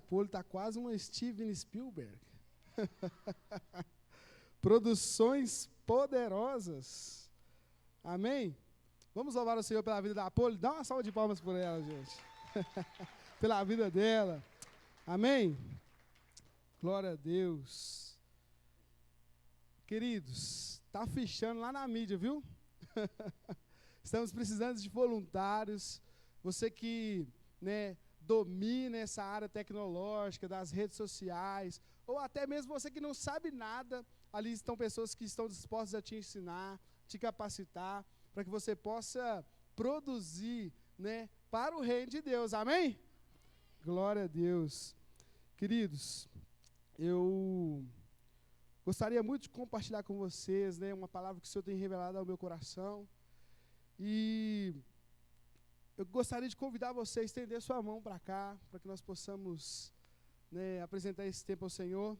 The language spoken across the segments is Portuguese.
Apolo está quase uma Steven Spielberg. Produções poderosas. Amém? Vamos louvar o Senhor pela vida da Apolo. Dá uma salva de palmas por ela, gente. Pela vida dela. Amém? Glória a Deus. Queridos, está fichando lá na mídia, viu? Estamos precisando de voluntários. Você que, domina essa área tecnológica, das redes sociais, ou até mesmo você que não sabe nada, ali estão pessoas que estão dispostas a te ensinar, te capacitar, para que você possa produzir, para o reino de Deus. Amém? Glória a Deus. Queridos, eu gostaria muito de compartilhar com vocês, uma palavra que o Senhor tem revelado ao meu coração. E eu gostaria de convidar você a estender sua mão para cá, para que nós possamos apresentar esse tempo ao Senhor.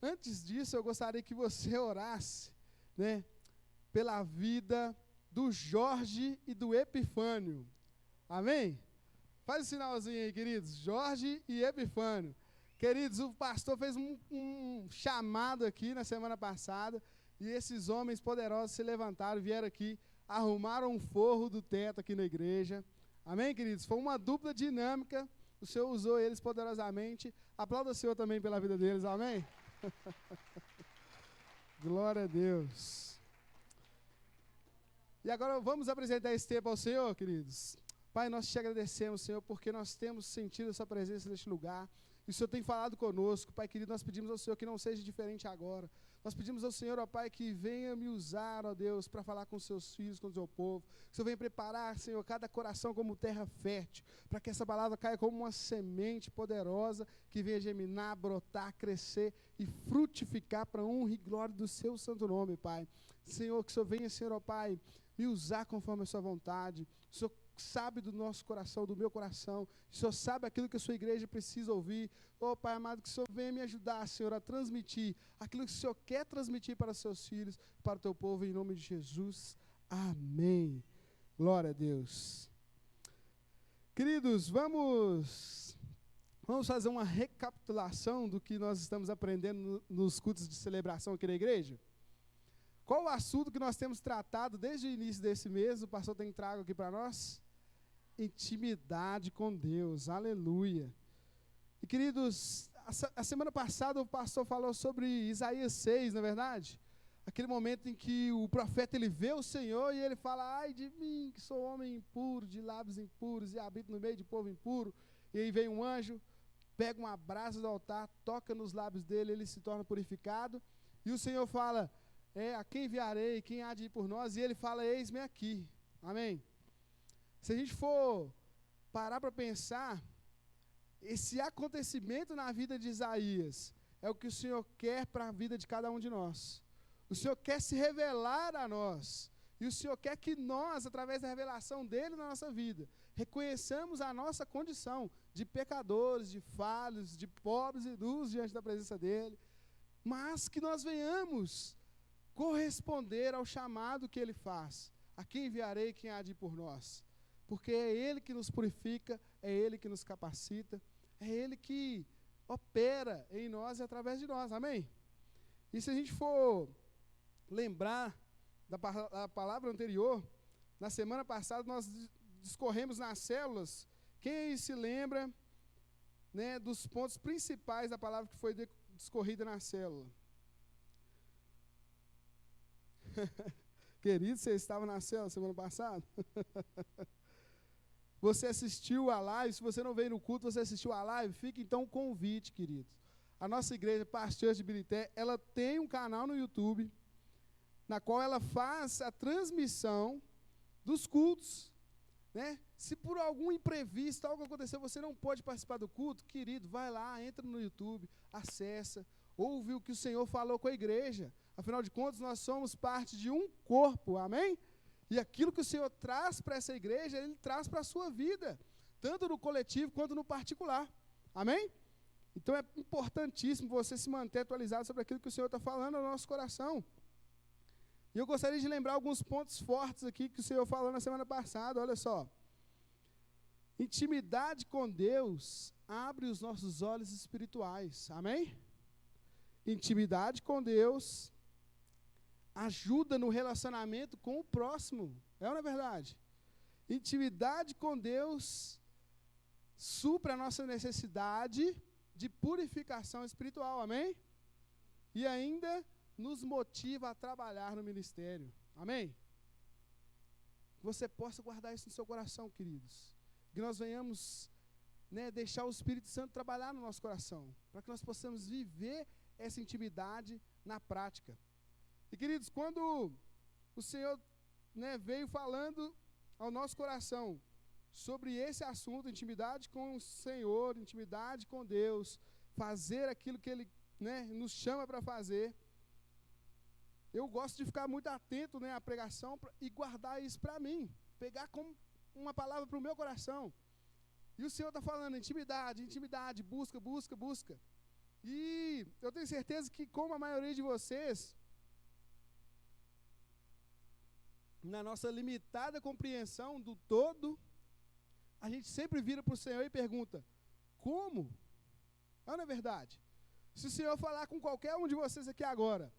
Antes disso, eu gostaria que você orasse, pela vida do Jorge e do Epifânio. Amém? Faz o sinalzinho aí, queridos. Jorge e Epifânio. Queridos, o pastor fez um chamado aqui na semana passada, e esses homens poderosos se levantaram, vieram aqui, arrumaram um forro do teto aqui na igreja. Amém, queridos? Foi uma dupla dinâmica. O Senhor usou eles poderosamente. Aplauda o Senhor também pela vida deles. Amém? Glória a Deus. E agora vamos apresentar esse tempo ao Senhor, queridos. Pai, nós te agradecemos, Senhor, porque nós temos sentido a sua presença neste lugar. E o Senhor tem falado conosco. Pai querido, nós pedimos ao Senhor que não seja diferente agora. Nós pedimos ao Senhor, ó Pai, que venha me usar, ó Deus, para falar com os seus filhos, com o seu povo. Que o Senhor venha preparar, Senhor, cada coração como terra fértil, para que essa palavra caia como uma semente poderosa, que venha germinar, brotar, crescer e frutificar para a honra e glória do seu santo nome, Pai. Senhor, que o Senhor venha, Senhor, ó Pai, me usar conforme a sua vontade. O Senhor sabe do nosso coração, do meu coração. O Senhor sabe aquilo que a sua igreja precisa ouvir. Pai amado, que o Senhor venha me ajudar, Senhor, a transmitir aquilo que o Senhor quer transmitir para os seus filhos, para o teu povo, em nome de Jesus. Amém. Glória a Deus. Queridos, vamos fazer uma recapitulação do que nós estamos aprendendo nos cultos de celebração aqui na igreja? Qual o assunto que nós temos tratado desde o início desse mês? O pastor tem trago aqui para nós? Intimidade com Deus, aleluia. E queridos, a semana passada o pastor falou sobre Isaías 6, não é verdade? Aquele momento em que o profeta ele vê o Senhor e ele fala: ai de mim, que sou homem impuro, de lábios impuros e habito no meio de povo impuro. E aí vem um anjo, pega uma brasa do altar, toca nos lábios dele, ele se torna purificado. E o Senhor fala: a quem enviarei, quem há de ir por nós? E ele fala: eis-me aqui. Amém? Se a gente for parar para pensar, esse acontecimento na vida de Isaías é o que o Senhor quer para a vida de cada um de nós. O Senhor quer se revelar a nós. E o Senhor quer que nós, através da revelação dele na nossa vida, reconheçamos a nossa condição de pecadores, de falhos, de pobres e nus diante da presença dele, mas que nós venhamos corresponder ao chamado que ele faz. A quem enviarei, quem há de ir por nós? Porque é ele que nos purifica, é ele que nos capacita, é ele que opera em nós e através de nós, amém? E se a gente for lembrar da palavra anterior, na semana passada nós discorremos nas células. Quem aí se lembra, dos pontos principais da palavra que foi discorrida na célula? Querido, você estava na célula semana passada? Você assistiu a live? Se você não veio no culto, você assistiu a live? Fica então o convite, queridos. A nossa igreja, Pastor de Birité, ela tem um canal no YouTube, na qual ela faz a transmissão dos cultos, Se por algum imprevisto, algo aconteceu, você não pode participar do culto, querido, vai lá, entra no YouTube, acessa, ouve o que o Senhor falou com a igreja. Afinal de contas, nós somos parte de um corpo, amém? E aquilo que o Senhor traz para essa igreja, Ele traz para a sua vida, tanto no coletivo quanto no particular, amém? Então é importantíssimo você se manter atualizado sobre aquilo que o Senhor está falando no nosso coração. E eu gostaria de lembrar alguns pontos fortes aqui que o Senhor falou na semana passada, olha só. Intimidade com Deus abre os nossos olhos espirituais. Amém? Intimidade com Deus ajuda no relacionamento com o próximo. É ou não é verdade? Intimidade com Deus supra a nossa necessidade de purificação espiritual. Amém? E ainda nos motiva a trabalhar no ministério. Amém? Que você possa guardar isso no seu coração, queridos. Que nós venhamos, deixar o Espírito Santo trabalhar no nosso coração, para que nós possamos viver essa intimidade na prática. E, queridos, quando o Senhor veio falando ao nosso coração sobre esse assunto, intimidade com o Senhor, intimidade com Deus, fazer aquilo que Ele nos chama para fazer, eu gosto de ficar muito atento à pregação e guardar isso para mim, pegar como uma palavra para o meu coração. E o Senhor está falando intimidade, intimidade, busca, busca, busca. E eu tenho certeza que, como a maioria de vocês, na nossa limitada compreensão do todo, a gente sempre vira para o Senhor e pergunta, como? Não é verdade? Se o Senhor falar com qualquer um de vocês aqui agora,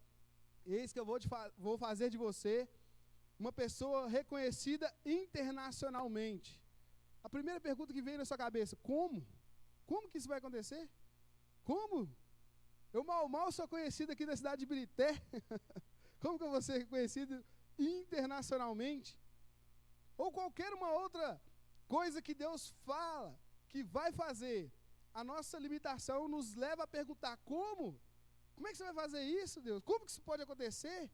eis que eu vou fazer de você uma pessoa reconhecida internacionalmente. A primeira pergunta que vem na sua cabeça, como? Como que isso vai acontecer? Como? Eu mal sou conhecido aqui na cidade de Birité. Como que eu vou ser reconhecido internacionalmente? Ou qualquer uma outra coisa que Deus fala, que vai fazer, a nossa limitação nos leva a perguntar, como? Como é que você vai fazer isso, Deus? Como que isso pode acontecer?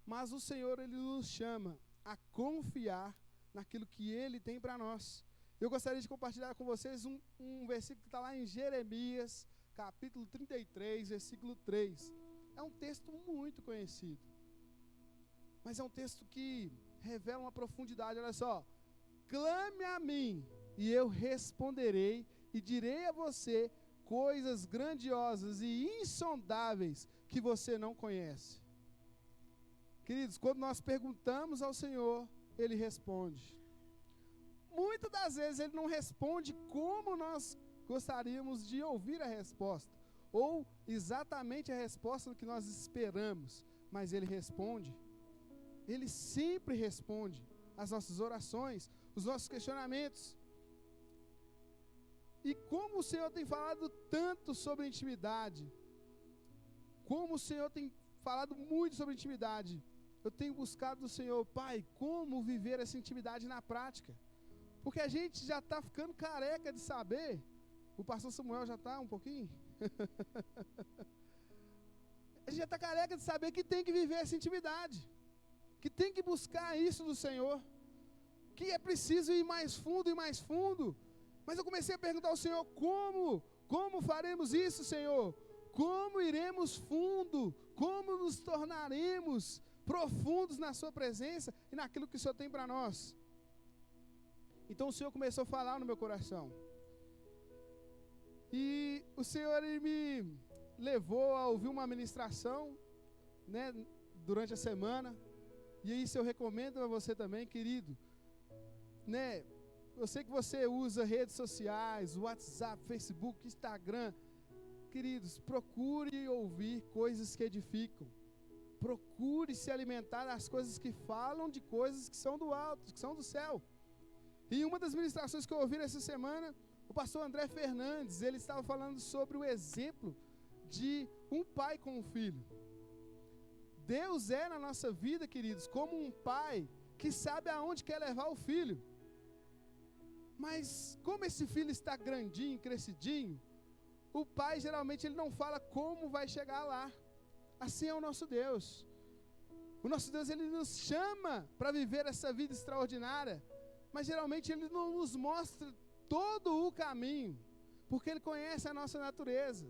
Mas o Senhor, Ele nos chama a confiar naquilo que Ele tem para nós. Eu gostaria de compartilhar com vocês um versículo que está lá em Jeremias, capítulo 33, versículo 3. É um texto muito conhecido, mas é um texto que revela uma profundidade. Olha só, clame a mim e eu responderei e direi a você coisas grandiosas e insondáveis que você não conhece. Queridos, quando nós perguntamos ao Senhor, Ele responde. Muitas das vezes Ele não responde como nós gostaríamos de ouvir a resposta, ou exatamente a resposta que nós esperamos, mas Ele responde. Ele sempre responde às nossas orações, os nossos questionamentos. E como o Senhor tem falado tanto sobre intimidade, como o Senhor tem falado muito sobre intimidade, eu tenho buscado do Senhor, Pai, como viver essa intimidade na prática. Porque a gente já está ficando careca de saber, o pastor Samuel já está um pouquinho, a gente já está careca de saber que tem que viver essa intimidade, que tem que buscar isso do Senhor, que é preciso ir mais fundo e mais fundo. Mas eu comecei a perguntar ao Senhor, como faremos isso, Senhor? Como iremos fundo? Como nos tornaremos profundos na sua presença e naquilo que o Senhor tem para nós? Então o Senhor começou a falar no meu coração. E o Senhor, Ele me levou a ouvir uma ministração, durante a semana. E isso eu recomendo a você também, querido. Eu sei que você usa redes sociais, WhatsApp, Facebook, Instagram. Queridos, procure ouvir coisas que edificam. Procure se alimentar das coisas que falam de coisas que são do alto, que são do céu. E uma das ministrações que eu ouvi essa semana, o pastor André Fernandes, ele estava falando sobre o exemplo de um pai com um filho. Deus é na nossa vida, queridos, como um pai que sabe aonde quer levar o filho. Mas como esse filho está grandinho, crescidinho, o pai geralmente ele não fala como vai chegar lá. Assim é o nosso Deus. O nosso Deus, Ele nos chama para viver essa vida extraordinária, mas geralmente Ele não nos mostra todo o caminho, porque Ele conhece a nossa natureza.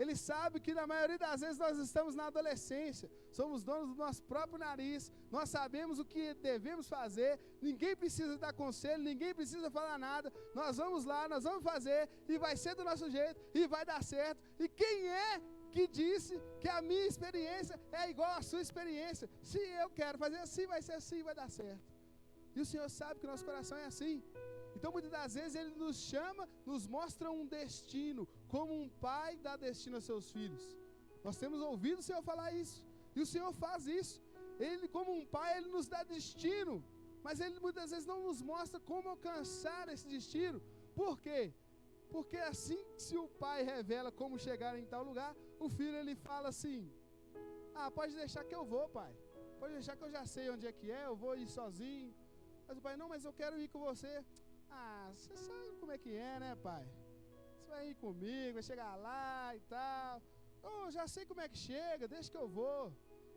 Ele sabe que na maioria das vezes nós estamos na adolescência, somos donos do nosso próprio nariz, nós sabemos o que devemos fazer, ninguém precisa dar conselho, ninguém precisa falar nada, nós vamos lá, nós vamos fazer, e vai ser do nosso jeito, e vai dar certo. E quem é que disse que a minha experiência é igual à sua experiência? Se eu quero fazer assim, vai ser assim, vai dar certo. E o Senhor sabe que o nosso coração é assim. Então, muitas das vezes, Ele nos chama, nos mostra um destino, como um pai dá destino aos seus filhos. Nós temos ouvido o Senhor falar isso, e o Senhor faz isso. Ele, como um pai, Ele nos dá destino, mas Ele muitas vezes não nos mostra como alcançar esse destino. Por quê? Porque assim que se o pai revela como chegar em tal lugar, o filho ele fala assim: pode deixar que eu vou, pai. Pode deixar que eu já sei onde é que é, eu vou ir sozinho. Mas o pai, não, mas eu quero ir com você. Você sabe como é que é, né, pai? Você vai ir comigo, vai chegar lá e tal. Já sei como é que chega, deixa que eu vou.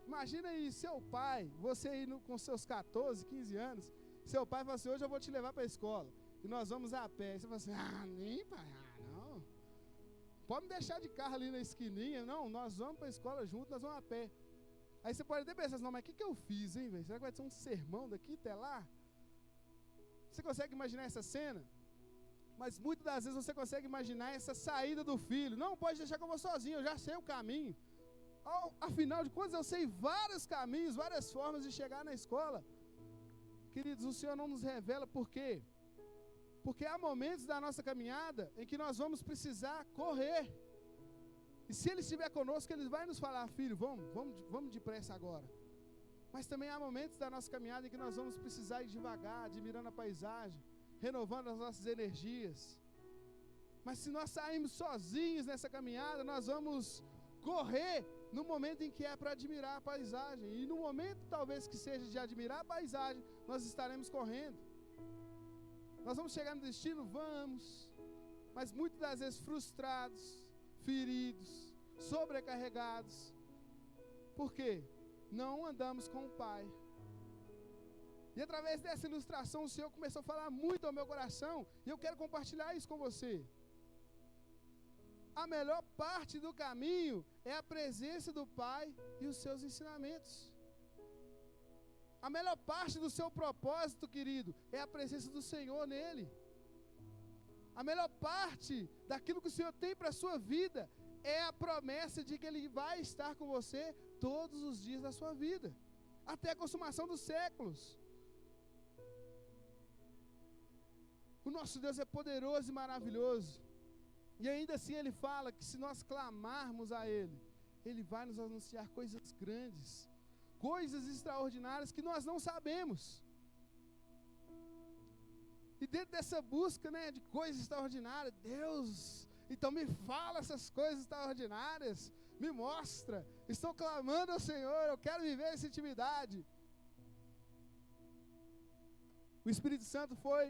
Imagina aí, seu pai, você indo com seus 14, 15 anos, seu pai fala assim: hoje eu vou te levar para a escola, e nós vamos a pé. E você fala assim: nem pai, não. Pode me deixar de carro ali na esquininha. Não, nós vamos para a escola junto, nós vamos a pé. Aí você pode até pensar assim: não, mas o que eu fiz, hein, velho? Será que vai ser um sermão daqui até lá? Você consegue imaginar essa cena? Mas muitas das vezes você consegue imaginar essa saída do filho. Não, pode deixar que eu vou sozinho, eu já sei o caminho. Afinal de contas, eu sei vários caminhos, várias formas de chegar na escola. Queridos, o Senhor não nos revela por quê? Porque há momentos da nossa caminhada em que nós vamos precisar correr. E se Ele estiver conosco, Ele vai nos falar: filho, vamos depressa agora. Mas também há momentos da nossa caminhada em que nós vamos precisar ir devagar, admirando a paisagem, renovando as nossas energias. Mas se nós sairmos sozinhos nessa caminhada, nós vamos correr no momento em que é para admirar a paisagem. E no momento talvez que seja de admirar a paisagem, nós estaremos correndo. Nós vamos chegar no destino? Vamos. Mas muitas das vezes frustrados, feridos, sobrecarregados. Por quê? Não andamos com o Pai. E através dessa ilustração o Senhor começou a falar muito ao meu coração, e eu quero compartilhar isso com você. A melhor parte do caminho é a presença do Pai e os seus ensinamentos. A melhor parte do seu propósito, querido, é a presença do Senhor nele. A melhor parte daquilo que o Senhor tem para a sua vida é a promessa de que Ele vai estar com você todos os dias da sua vida, até a consumação dos séculos. O nosso Deus é poderoso e maravilhoso. E ainda assim Ele fala que se nós clamarmos a Ele, Ele vai nos anunciar coisas grandes, coisas extraordinárias que nós não sabemos. E dentro dessa busca, de coisas extraordinárias, Deus, então me fala essas coisas extraordinárias, me mostra, estou clamando ao Senhor, eu quero viver essa intimidade. O Espírito Santo foi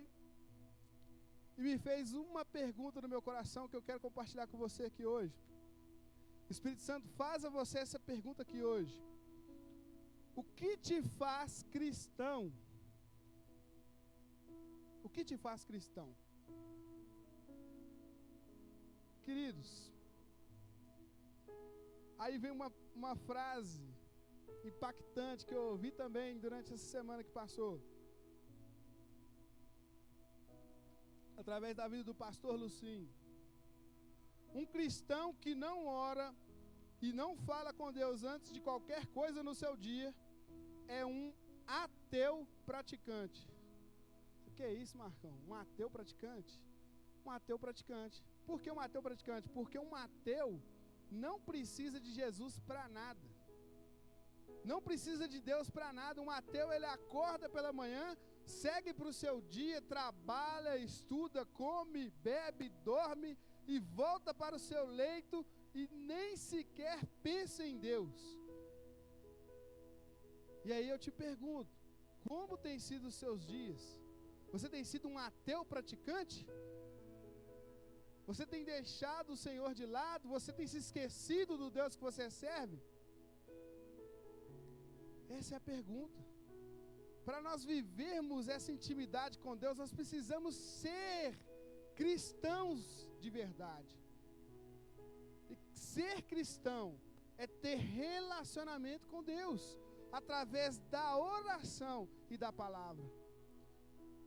e me fez uma pergunta no meu coração que eu quero compartilhar com você aqui hoje. O Espírito Santo faz a você essa pergunta aqui hoje: o que te faz cristão? O que te faz cristão? Queridos, aí vem uma frase impactante que eu ouvi também durante essa semana que passou, através da vida do pastor Lucinho. Um cristão que não ora e não fala com Deus antes de qualquer coisa no seu dia é um ateu praticante. O que é isso, Marcão? Um ateu praticante? Um ateu praticante. Por que um ateu praticante? Porque um ateu não precisa de Jesus para nada. Não precisa de Deus para nada. Um ateu, ele acorda pela manhã, segue para o seu dia, trabalha, estuda, come, bebe, dorme e volta para o seu leito e nem sequer pensa em Deus. E aí eu te pergunto, como tem sido os seus dias? Você tem sido um ateu praticante? Você tem deixado o Senhor de lado? Você tem se esquecido do Deus que você serve? Essa é a pergunta. Para nós vivermos essa intimidade com Deus, nós precisamos ser cristãos de verdade. E ser cristão é ter relacionamento com Deus, através da oração e da palavra.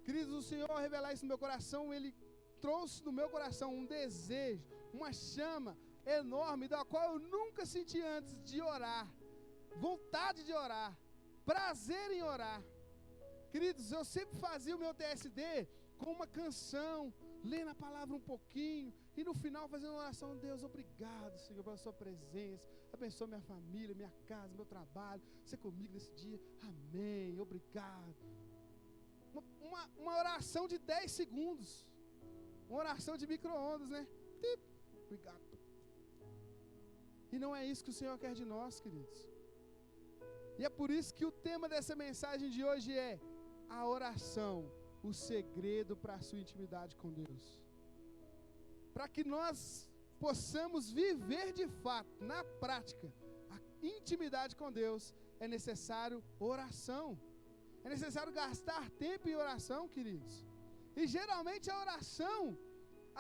Queridos, o Senhor, ao revelar isso no meu coração, Ele trouxe no meu coração um desejo, uma chama enorme, da qual eu nunca senti antes de orar, vontade de orar, prazer em orar. Queridos, eu sempre fazia o meu TSD com uma canção, lendo a palavra um pouquinho, e no final fazendo uma oração: Deus, obrigado, Senhor, pela sua presença, abençoa minha família, minha casa, meu trabalho, você comigo nesse dia, amém, obrigado. Uma oração de 10 segundos, uma oração de micro-ondas, né? Obrigado. E não é isso que o Senhor quer de nós, queridos. E é por isso que o tema dessa mensagem de hoje é a oração, o segredo para a sua intimidade com Deus. Para que nós possamos viver de fato, na prática, a intimidade com Deus, é necessário oração. É necessário gastar tempo em oração, queridos. E geralmente a oração,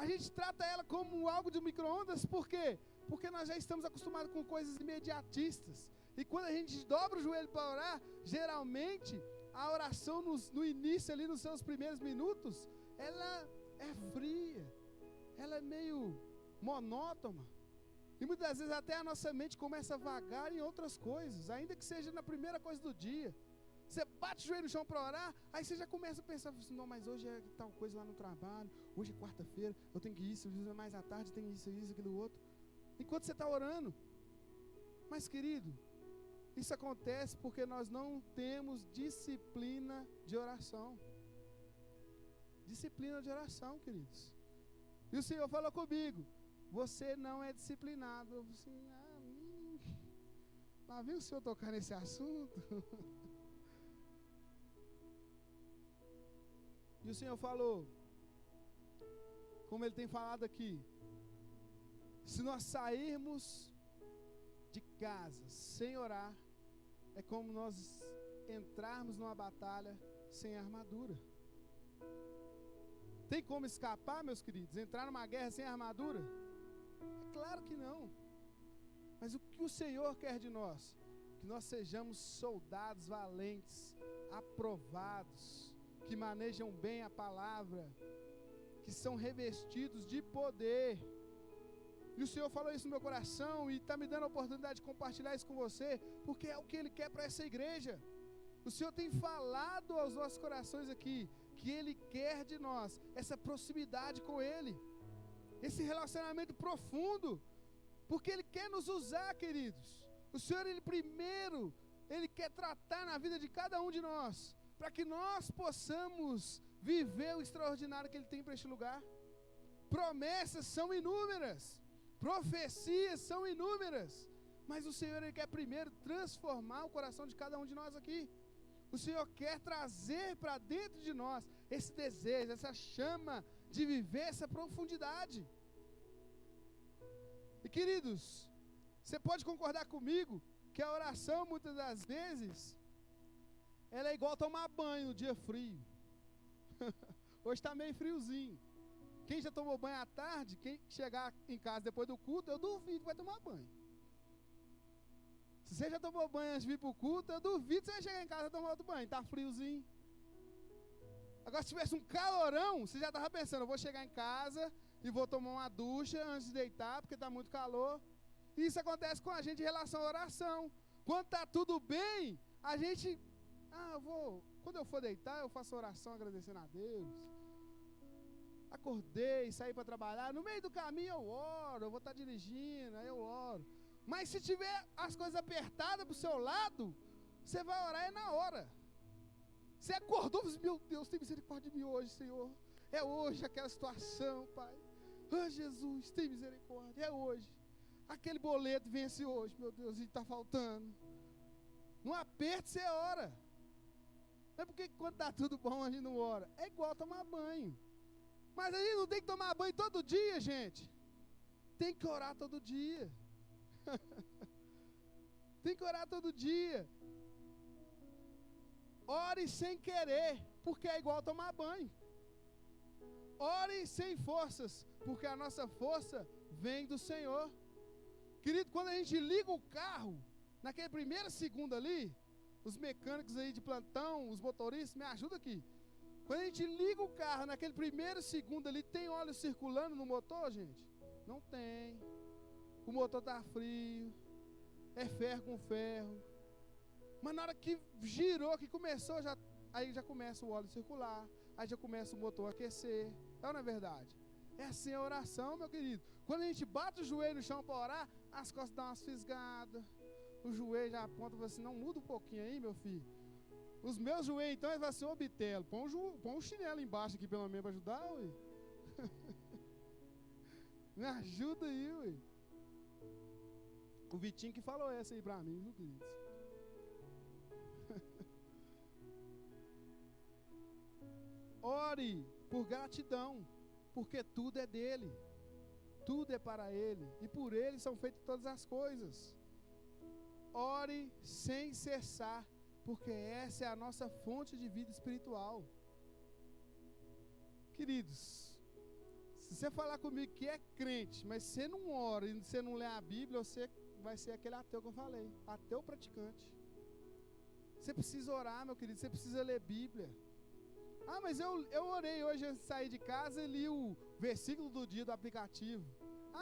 a gente trata ela como algo de micro-ondas, por quê? Porque nós já estamos acostumados com coisas imediatistas. E quando a gente dobra o joelho para orar, geralmente a oração no início ali, nos seus primeiros minutos, ela é fria, ela é meio monótona. E muitas vezes até a nossa mente começa a vagar em outras coisas, ainda que seja na primeira coisa do dia. Você bate o joelho no chão para orar, aí você já começa a pensar assim: não, mas hoje é tal coisa lá no trabalho, hoje é quarta-feira, eu tenho que ir isso, mais à tarde tem isso, aquilo, outro. Enquanto você está orando. Mas, querido, isso acontece porque nós não temos disciplina de oração. Disciplina de oração, queridos. E o Senhor falou comigo: você não é disciplinado. Eu falei assim: lá vem o Senhor tocar nesse assunto. E o Senhor falou, como Ele tem falado aqui: se nós sairmos de casa sem orar, é como nós entrarmos numa batalha sem armadura. Tem como escapar, meus queridos? Entrar numa guerra sem armadura? É claro que não. Mas o que o Senhor quer de nós? Que nós sejamos soldados valentes, aprovados, que manejam bem a palavra, que são revestidos de poder. E o Senhor falou isso no meu coração e está me dando a oportunidade de compartilhar isso com você, porque é o que Ele quer para essa igreja. O Senhor tem falado aos nossos corações aqui, que Ele quer de nós essa proximidade com Ele, esse relacionamento profundo, porque Ele quer nos usar, queridos. O Senhor, Ele quer tratar na vida de cada um de nós, para que nós possamos viver o extraordinário que Ele tem para este lugar. Promessas são inúmeras, profecias são inúmeras, mas o Senhor, Ele quer primeiro transformar o coração de cada um de nós aqui. O Senhor quer trazer para dentro de nós esse desejo, essa chama de viver essa profundidade. E, queridos, você pode concordar comigo que a oração, muitas das vezes, ela é igual tomar banho no dia frio. Hoje está meio friozinho. Quem já tomou banho à tarde, quem chegar em casa depois do culto, eu duvido que vai tomar banho. Se você já tomou banho antes de vir para o culto, eu duvido que você vai chegar em casa e tomar outro banho. Está friozinho. Agora, se tivesse um calorão, você já estava pensando: eu vou chegar em casa e vou tomar uma ducha antes de deitar, porque está muito calor. E isso acontece com a gente em relação à oração. Quando está tudo bem, a gente... quando eu for deitar, eu faço oração agradecendo a Deus. Acordei, saí para trabalhar, no meio do caminho eu oro, eu vou estar dirigindo, aí eu oro. Mas se tiver as coisas apertadas para o seu lado, você vai orar na hora. Você acordou e diz: meu Deus, tem misericórdia de mim hoje, Senhor. É hoje aquela situação, Pai. Jesus, tem misericórdia, é hoje. Aquele boleto vence hoje, meu Deus, e está faltando. No aperto você ora. Não é porque quando está tudo bom a gente não ora. É igual tomar banho. Mas a gente não tem que tomar banho todo dia, gente. Tem que orar todo dia. Tem que orar todo dia. Ore sem querer, porque é igual tomar banho. Ore sem forças, porque a nossa força vem do Senhor. Querido, quando a gente liga o carro, naquele primeiro segundo ali, os mecânicos aí de plantão, os motoristas, me ajudam aqui. Quando a gente liga o carro, naquele primeiro segundo ali, tem óleo circulando no motor, gente? Não tem. O motor está frio, é ferro com ferro. Mas na hora que girou, que começou, aí já começa o óleo circular, aí já começa o motor a aquecer. Não é verdade? É assim a oração, meu querido. Quando a gente bate o joelho no chão para orar, as costas dão umas fisgadas, o joelho já aponta e fala assim, não, muda um pouquinho aí, meu filho. Os meus joelhos, então, ele vai ser, ô Bitelo, põe um chinelo embaixo aqui, pelo menos, para ajudar, ué. Me ajuda aí, ué. O Vitinho que falou essa aí pra mim, viu, queridos? Ore por gratidão, porque tudo é dele, tudo é para ele, e por ele são feitas todas as coisas. Ore sem cessar, porque essa é a nossa fonte de vida espiritual. Queridos, se você falar comigo que é crente, mas você não ora e você não lê a Bíblia, você vai ser aquele ateu que eu falei, ateu praticante. Você precisa orar, meu querido, você precisa ler Bíblia. Ah, mas eu orei hoje antes de sair de casa e li o versículo do dia do aplicativo.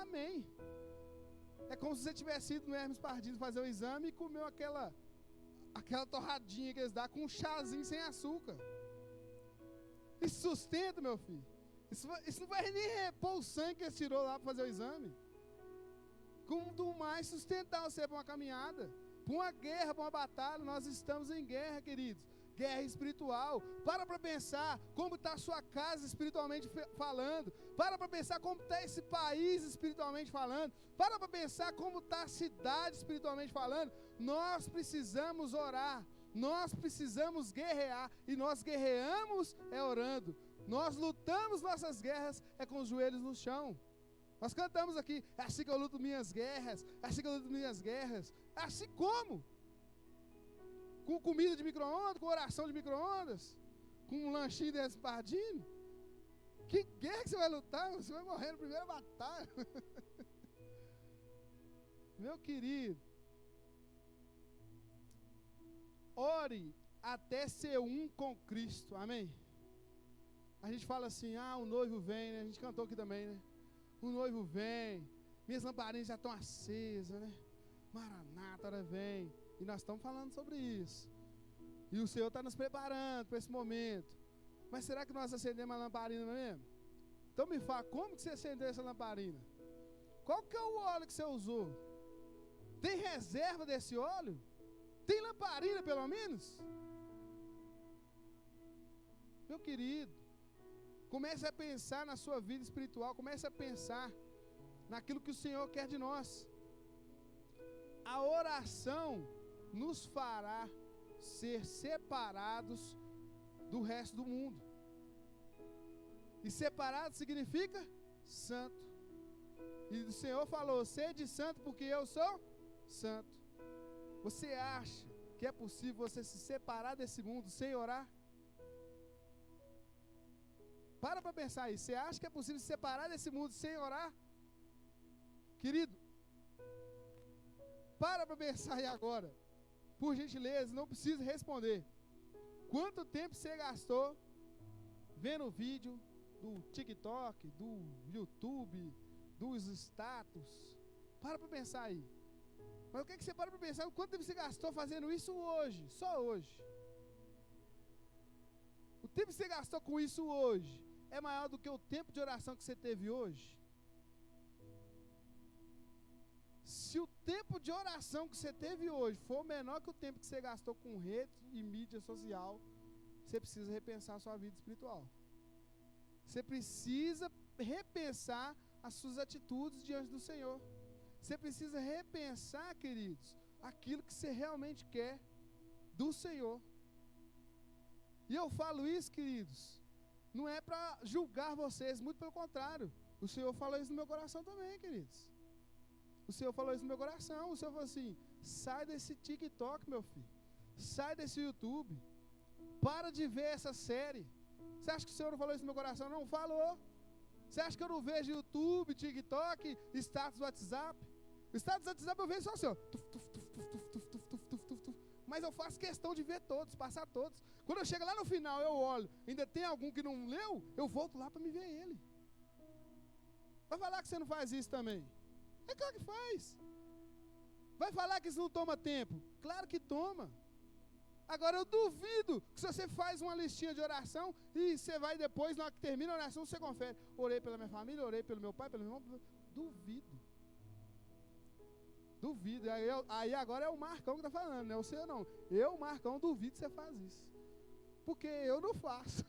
Amém. É como se você tivesse ido no Hermes Pardini fazer o exame e comeu aquela torradinha que eles dão com um chazinho sem açúcar. Isso sustenta, meu filho. Isso não vai nem repor o sangue que eles tirou lá para fazer o exame. Quanto mais sustentar você para uma caminhada, para uma guerra, para uma batalha. Nós estamos em guerra, queridos. Guerra espiritual. Para pensar como está a sua casa espiritualmente falando. Para pensar como está esse país espiritualmente falando. Para pensar como está a cidade espiritualmente falando. Nós precisamos orar. Nós precisamos guerrear. E nós guerreamos orando. Nós lutamos nossas guerras com os joelhos no chão. Nós cantamos aqui, é assim que eu luto minhas guerras, é assim que eu luto minhas guerras. É assim como? Com comida de micro-ondas, com oração de micro-ondas, com um lanchinho de Pardini? Que guerra que você vai lutar? Você vai morrer na primeira batalha. Meu querido, ore até ser um com Cristo, amém? A gente fala assim, o noivo vem, né? A gente cantou aqui também, né? O noivo vem, minhas lamparinas já estão acesas, né? Maranata, hora vem. E nós estamos falando sobre isso. E o Senhor está nos preparando para esse momento. Mas será que nós acendemos a lamparina mesmo? Então me fala, como que você acendeu essa lamparina? Qual que é o óleo que você usou? Tem reserva desse óleo? Tem lamparina pelo menos? Meu querido, comece a pensar na sua vida espiritual, comece a pensar naquilo que o Senhor quer de nós. A oração nos fará ser separados do resto do mundo. E separado significa santo. E o Senhor falou, sede santo porque eu sou santo. Você acha que é possível você se separar desse mundo sem orar? Para pensar aí, você acha que é possível se separar desse mundo sem orar? Querido, para pensar aí agora. Por gentileza, não precisa responder. Quanto tempo você gastou vendo o vídeo do TikTok, do YouTube, dos status? Para pensar aí. Mas o que você para pensar? Quanto tempo você gastou fazendo isso hoje? Só hoje. O tempo que você gastou com isso hoje é maior do que o tempo de oração que você teve hoje? Se o tempo de oração que você teve hoje for menor que o tempo que você gastou com rede e mídia social, você precisa repensar a sua vida espiritual. Você precisa repensar as suas atitudes diante do Senhor. Você precisa repensar, queridos, aquilo que você realmente quer do Senhor. E eu falo isso, queridos, não é para julgar vocês, muito pelo contrário. O Senhor falou isso no meu coração também, queridos. O Senhor falou isso no meu coração. O Senhor falou assim, sai desse TikTok, meu filho. Sai desse YouTube. Para de ver essa série. Você acha que o Senhor não falou isso no meu coração? Não falou. Você acha que eu não vejo YouTube, TikTok, status do WhatsApp? O status do WhatsApp eu vejo só assim, ó. Mas eu faço questão de ver todos, passar todos. Quando eu chego lá no final, eu olho, ainda tem algum que não leu, eu volto lá para me ver ele. Vai falar que você não faz isso também? É claro que faz. Vai falar que isso não toma tempo? Claro que toma. Agora eu duvido que se você faz uma listinha de oração e você vai depois, na hora que termina a oração, você confere. Orei pela minha família, orei pelo meu pai, pelo meu irmão. Duvido. Duvido. Aí agora é o Marcão que está falando, não é o seu não. Eu, Marcão, duvido que você faz isso. Porque eu não faço.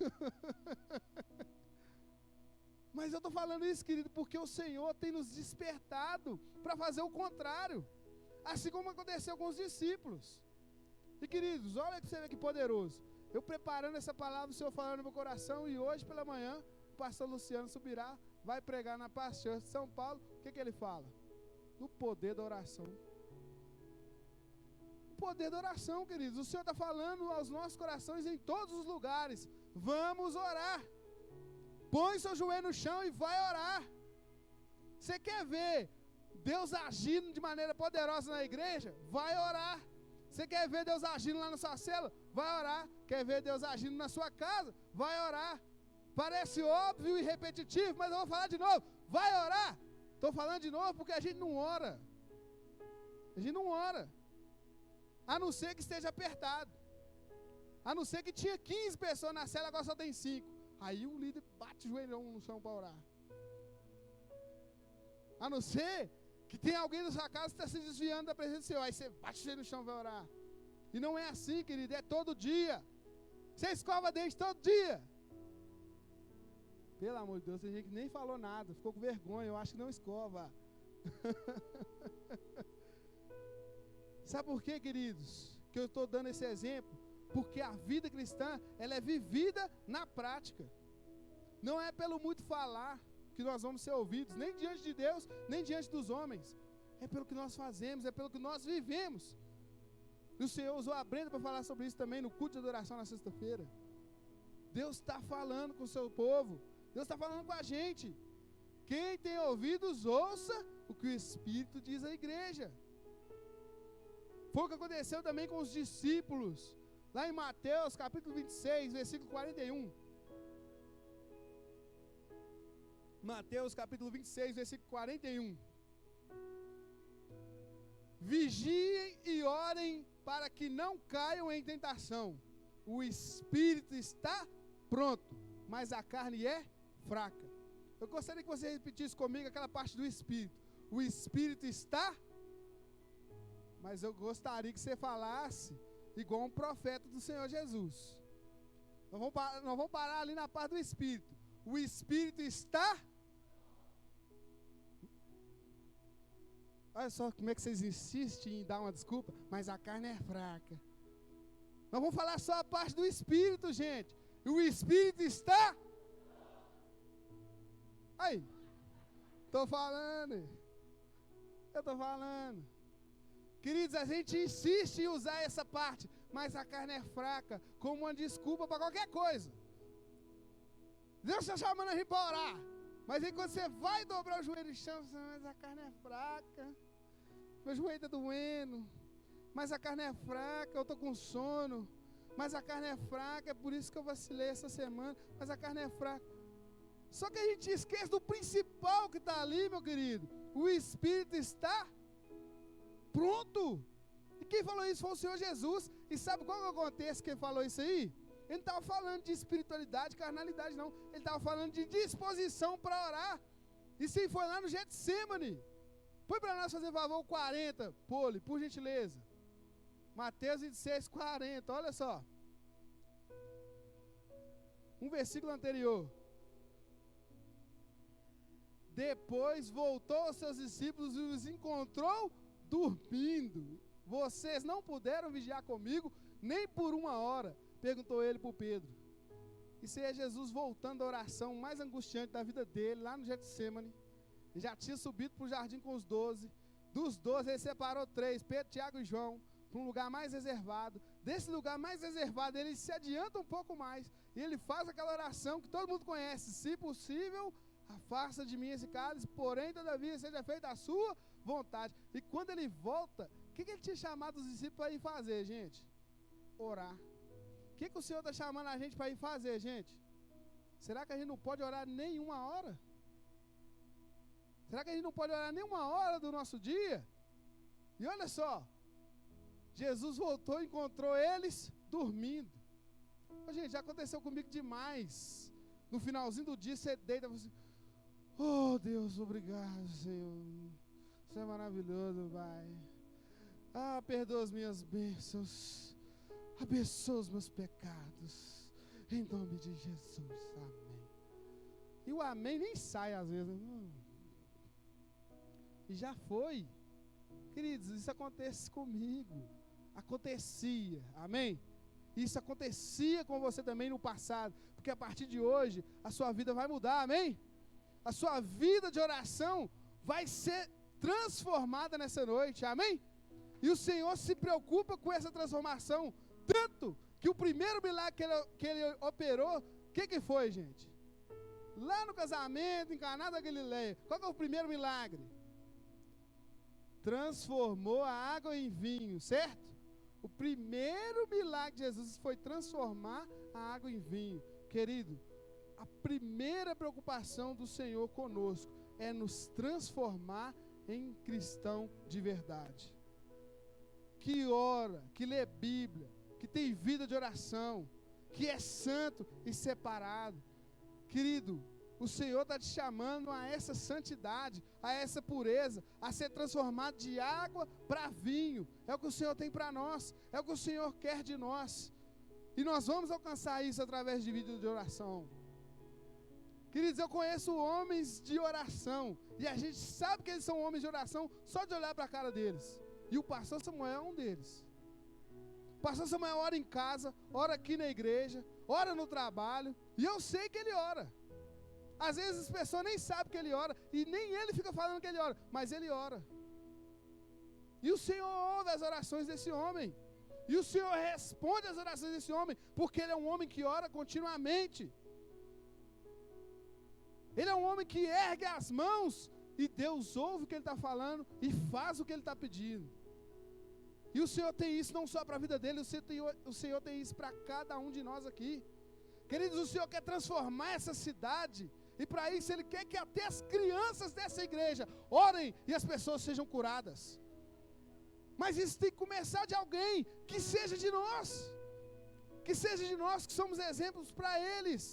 Mas eu estou falando isso, querido, porque o Senhor tem nos despertado para fazer o contrário. Assim como aconteceu com os discípulos. E queridos, olha que você vê que poderoso. Eu preparando essa palavra, o Senhor falando no meu coração, e hoje pela manhã, o pastor Luciano subirá, vai pregar na Paz Church de São Paulo. O que ele fala? Do poder da oração. O poder da oração, queridos. O Senhor está falando aos nossos corações em todos os lugares. Vamos orar. Põe seu joelho no chão e vai orar. Você quer ver Deus agindo de maneira poderosa na igreja? Vai orar. Você quer ver Deus agindo lá na sua célula? Vai orar. Quer ver Deus agindo na sua casa? Vai orar. Parece óbvio e repetitivo, mas eu vou falar de novo. Vai orar. Estou falando de novo porque a gente não ora. A gente não ora. A não ser que esteja apertado. A não ser que tinha 15 pessoas na cela, agora só tem 5. Aí o líder bate o joelhão no chão para orar. A não ser que tem alguém na sua casa que está se desviando da presença do Senhor. Aí você bate o joelho no chão e vai orar. E não é assim, querido, é todo dia. Você escova dente todo dia. Pelo amor de Deus, tem gente que nem falou nada, ficou com vergonha, eu acho que não escova. Sabe por quê, queridos, que eu estou dando esse exemplo? Porque a vida cristã, ela é vivida na prática. Não é pelo muito falar que nós vamos ser ouvidos, nem diante de Deus, nem diante dos homens. É pelo que nós fazemos, é pelo que nós vivemos. E o Senhor usou a Brenda para falar sobre isso também no culto de adoração na sexta-feira. Deus está falando com o seu povo. Deus está falando com a gente. Quem tem ouvidos, ouça o que o Espírito diz à igreja. Foi o que aconteceu também com os discípulos. Lá em Mateus, capítulo 26, versículo 41. Mateus, capítulo 26, versículo 41. Vigiem e orem para que não caiam em tentação. O espírito está pronto, mas a carne é fraca. Eu gostaria que você repetisse comigo aquela parte do espírito. O espírito está, mas eu gostaria que você falasse igual um profeta do Senhor Jesus. Nós vamos parar ali na parte do espírito. O espírito está. Olha só como é que vocês insistem em dar uma desculpa, mas a carne é fraca. Nós vamos falar só a parte do espírito, gente. E o espírito está. Aí, estou falando. Eu estou falando. Queridos, a gente insiste em usar essa parte, mas a carne é fraca, como uma desculpa para qualquer coisa. Deus está chamando a gente para orar, mas aí quando você vai dobrar o joelho no chão, você fala, mas a carne é fraca, meu joelho está doendo, mas a carne é fraca, eu estou com sono, mas a carne é fraca, é por isso que eu vacilei essa semana, mas a carne é fraca. Só que a gente esquece do principal que está ali, meu querido. O Espírito está pronto. E quem falou isso foi o Senhor Jesus. E sabe qual que é o contexto que ele falou isso aí? Ele não estava falando de espiritualidade, carnalidade não. Ele estava falando de disposição para orar. E sim, foi lá no Getsemane. Põe para nós fazer favor 40, Poli, por gentileza. Mateus 26, 40, olha só. Um versículo anterior. Depois voltou aos seus discípulos e os encontrou dormindo. Vocês não puderam vigiar comigo nem por 1 hora, perguntou ele para o Pedro. Isso aí é Jesus voltando à oração mais angustiante da vida dele, lá no Getsemane. Ele já tinha subido para o jardim com os 12. Dos 12 ele separou 3, Pedro, Tiago e João, para um lugar mais reservado. Desse lugar mais reservado ele se adianta um pouco mais e ele faz aquela oração que todo mundo conhece: se possível, afasta de mim esse cálice, porém, todavia, seja feita a sua vontade. E quando ele volta, o que ele tinha chamado os discípulos para ir fazer, gente? Orar. O que o Senhor está chamando a gente para ir fazer, gente? Será que a gente não pode orar nem 1 hora? Será que a gente não pode orar nem 1 hora do nosso dia? E olha só, Jesus voltou e encontrou eles dormindo. Ô, gente, já aconteceu comigo demais. No finalzinho do dia, você deita e fala assim, oh, Deus, obrigado, Senhor. Você é maravilhoso, Pai. Ah, perdoa as minhas bênçãos. Abençoa os meus pecados. Em nome de Jesus, amém. E o amém nem sai às vezes. E já foi. Queridos, isso acontece comigo. Acontecia, amém? Isso acontecia com você também no passado. Porque a partir de hoje, a sua vida vai mudar, amém? A sua vida de oração vai ser transformada nessa noite, amém? E o Senhor se preocupa com essa transformação, tanto que o primeiro milagre que ele operou, o que foi, gente? Lá no casamento, em Caná da Galileia, qual que é o primeiro milagre? Transformou a água em vinho, certo? O primeiro milagre de Jesus foi transformar a água em vinho. Querido, a primeira preocupação do Senhor conosco é nos transformar em cristão de verdade. Que ora, que lê Bíblia, que tem vida de oração, que é santo e separado. Querido, o Senhor está te chamando a essa santidade, a essa pureza, a ser transformado de água para vinho. É o que o Senhor tem para nós, é o que o Senhor quer de nós. E nós vamos alcançar isso através de vida de oração. Queridos, eu conheço homens de oração, e a gente sabe que eles são homens de oração só de olhar para a cara deles. E o pastor Samuel é um deles. O pastor Samuel ora em casa, ora aqui na igreja, ora no trabalho, e eu sei que ele ora. Às vezes as pessoas nem sabem que ele ora, e nem ele fica falando que ele ora, mas ele ora. E o Senhor ouve as orações desse homem, e o Senhor responde às orações desse homem, porque ele é um homem que ora continuamente. Ele é um homem que ergue as mãos, e Deus ouve o que ele está falando, e faz o que ele está pedindo. E o Senhor tem isso não só para a vida dele, o Senhor tem isso para cada um de nós aqui. Queridos, o Senhor quer transformar essa cidade, e para isso Ele quer que até as crianças dessa igreja orem e as pessoas sejam curadas. Mas isso tem que começar de alguém que seja de nós, que somos exemplos para eles.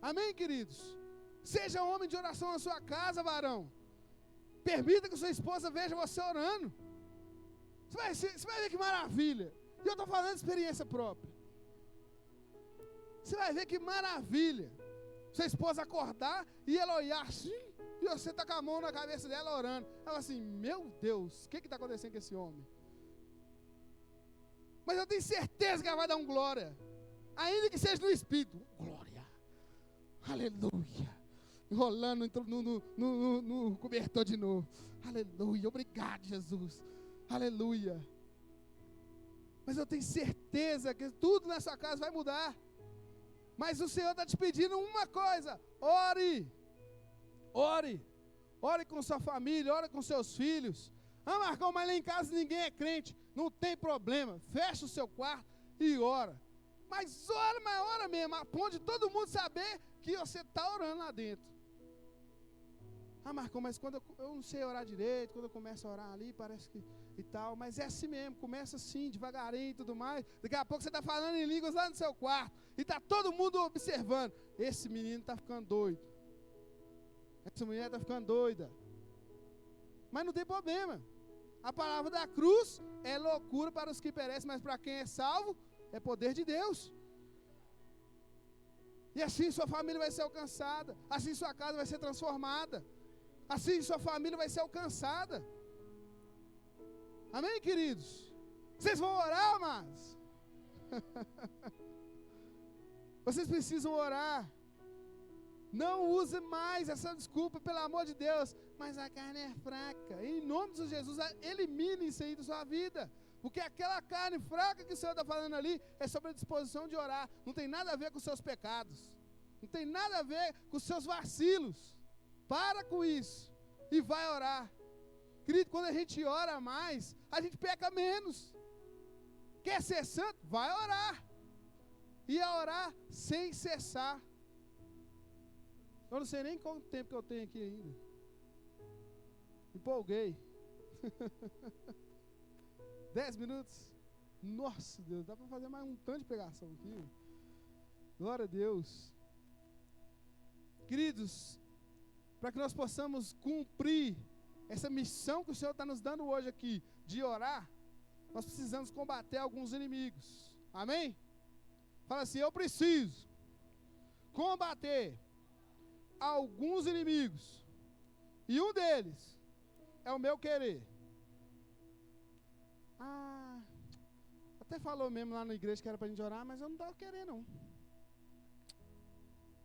Amém, queridos? Seja homem de oração na sua casa, varão. Permita que sua esposa veja você orando. Você vai ver que maravilha. E eu estou falando de experiência própria. Você vai ver que maravilha. Sua esposa acordar e ela olhar assim, e você está com a mão na cabeça dela orando. Ela assim, meu Deus, o que está acontecendo com esse homem? Mas eu tenho certeza que ela vai dar um glória. Ainda que seja no Espírito. Glória. Aleluia. Enrolando no cobertor de novo. Aleluia. Obrigado, Jesus. Aleluia. Mas eu tenho certeza que tudo nessa casa vai mudar. Mas o Senhor está te pedindo uma coisa: ore, ore, ore com sua família, ore com seus filhos. Ah, Marcão, mas lá em casa ninguém é crente, não tem problema, fecha o seu quarto e ora. Mas ora mesmo, a ponto de todo mundo saber que você está orando lá dentro. Ah, Marcão, mas quando eu não sei orar direito, quando eu começo a orar ali, parece que e tal, mas é assim mesmo, começa assim, devagarinho e tudo mais. Daqui a pouco você está falando em línguas lá no seu quarto, e está todo mundo observando. Esse menino está ficando doido, essa mulher está ficando doida. Mas não tem problema. A palavra da cruz é loucura para os que perecem, mas para quem é salvo, é poder de Deus. E assim sua família vai ser alcançada, assim sua casa vai ser transformada, assim sua família vai ser alcançada. Amém, queridos? Vocês vão orar, amados? Vocês precisam orar. Não use mais essa desculpa, pelo amor de Deus. Mas a carne é fraca. Em nome de Jesus, elimine isso aí da sua vida. Porque aquela carne fraca que o Senhor está falando ali é sobre a disposição de orar. Não tem nada a ver com os seus pecados. Não tem nada a ver com os seus vacilos. Para com isso e vai orar. Querido, quando a gente ora mais, a gente peca menos. Quer ser santo? Vai orar. E a orar sem cessar. Eu não sei nem quanto tempo que eu tenho aqui ainda. Empolguei. 10 minutos? Nossa, Deus, dá para fazer mais um tanto de pregação aqui. Glória a Deus. Queridos, para que nós possamos cumprir essa missão que o Senhor está nos dando hoje aqui, de orar, nós precisamos combater alguns inimigos. Amém? Fala assim, eu preciso combater alguns inimigos. E um deles é o meu querer. Até falou mesmo lá na igreja que era para a gente orar, mas eu não estava querendo não.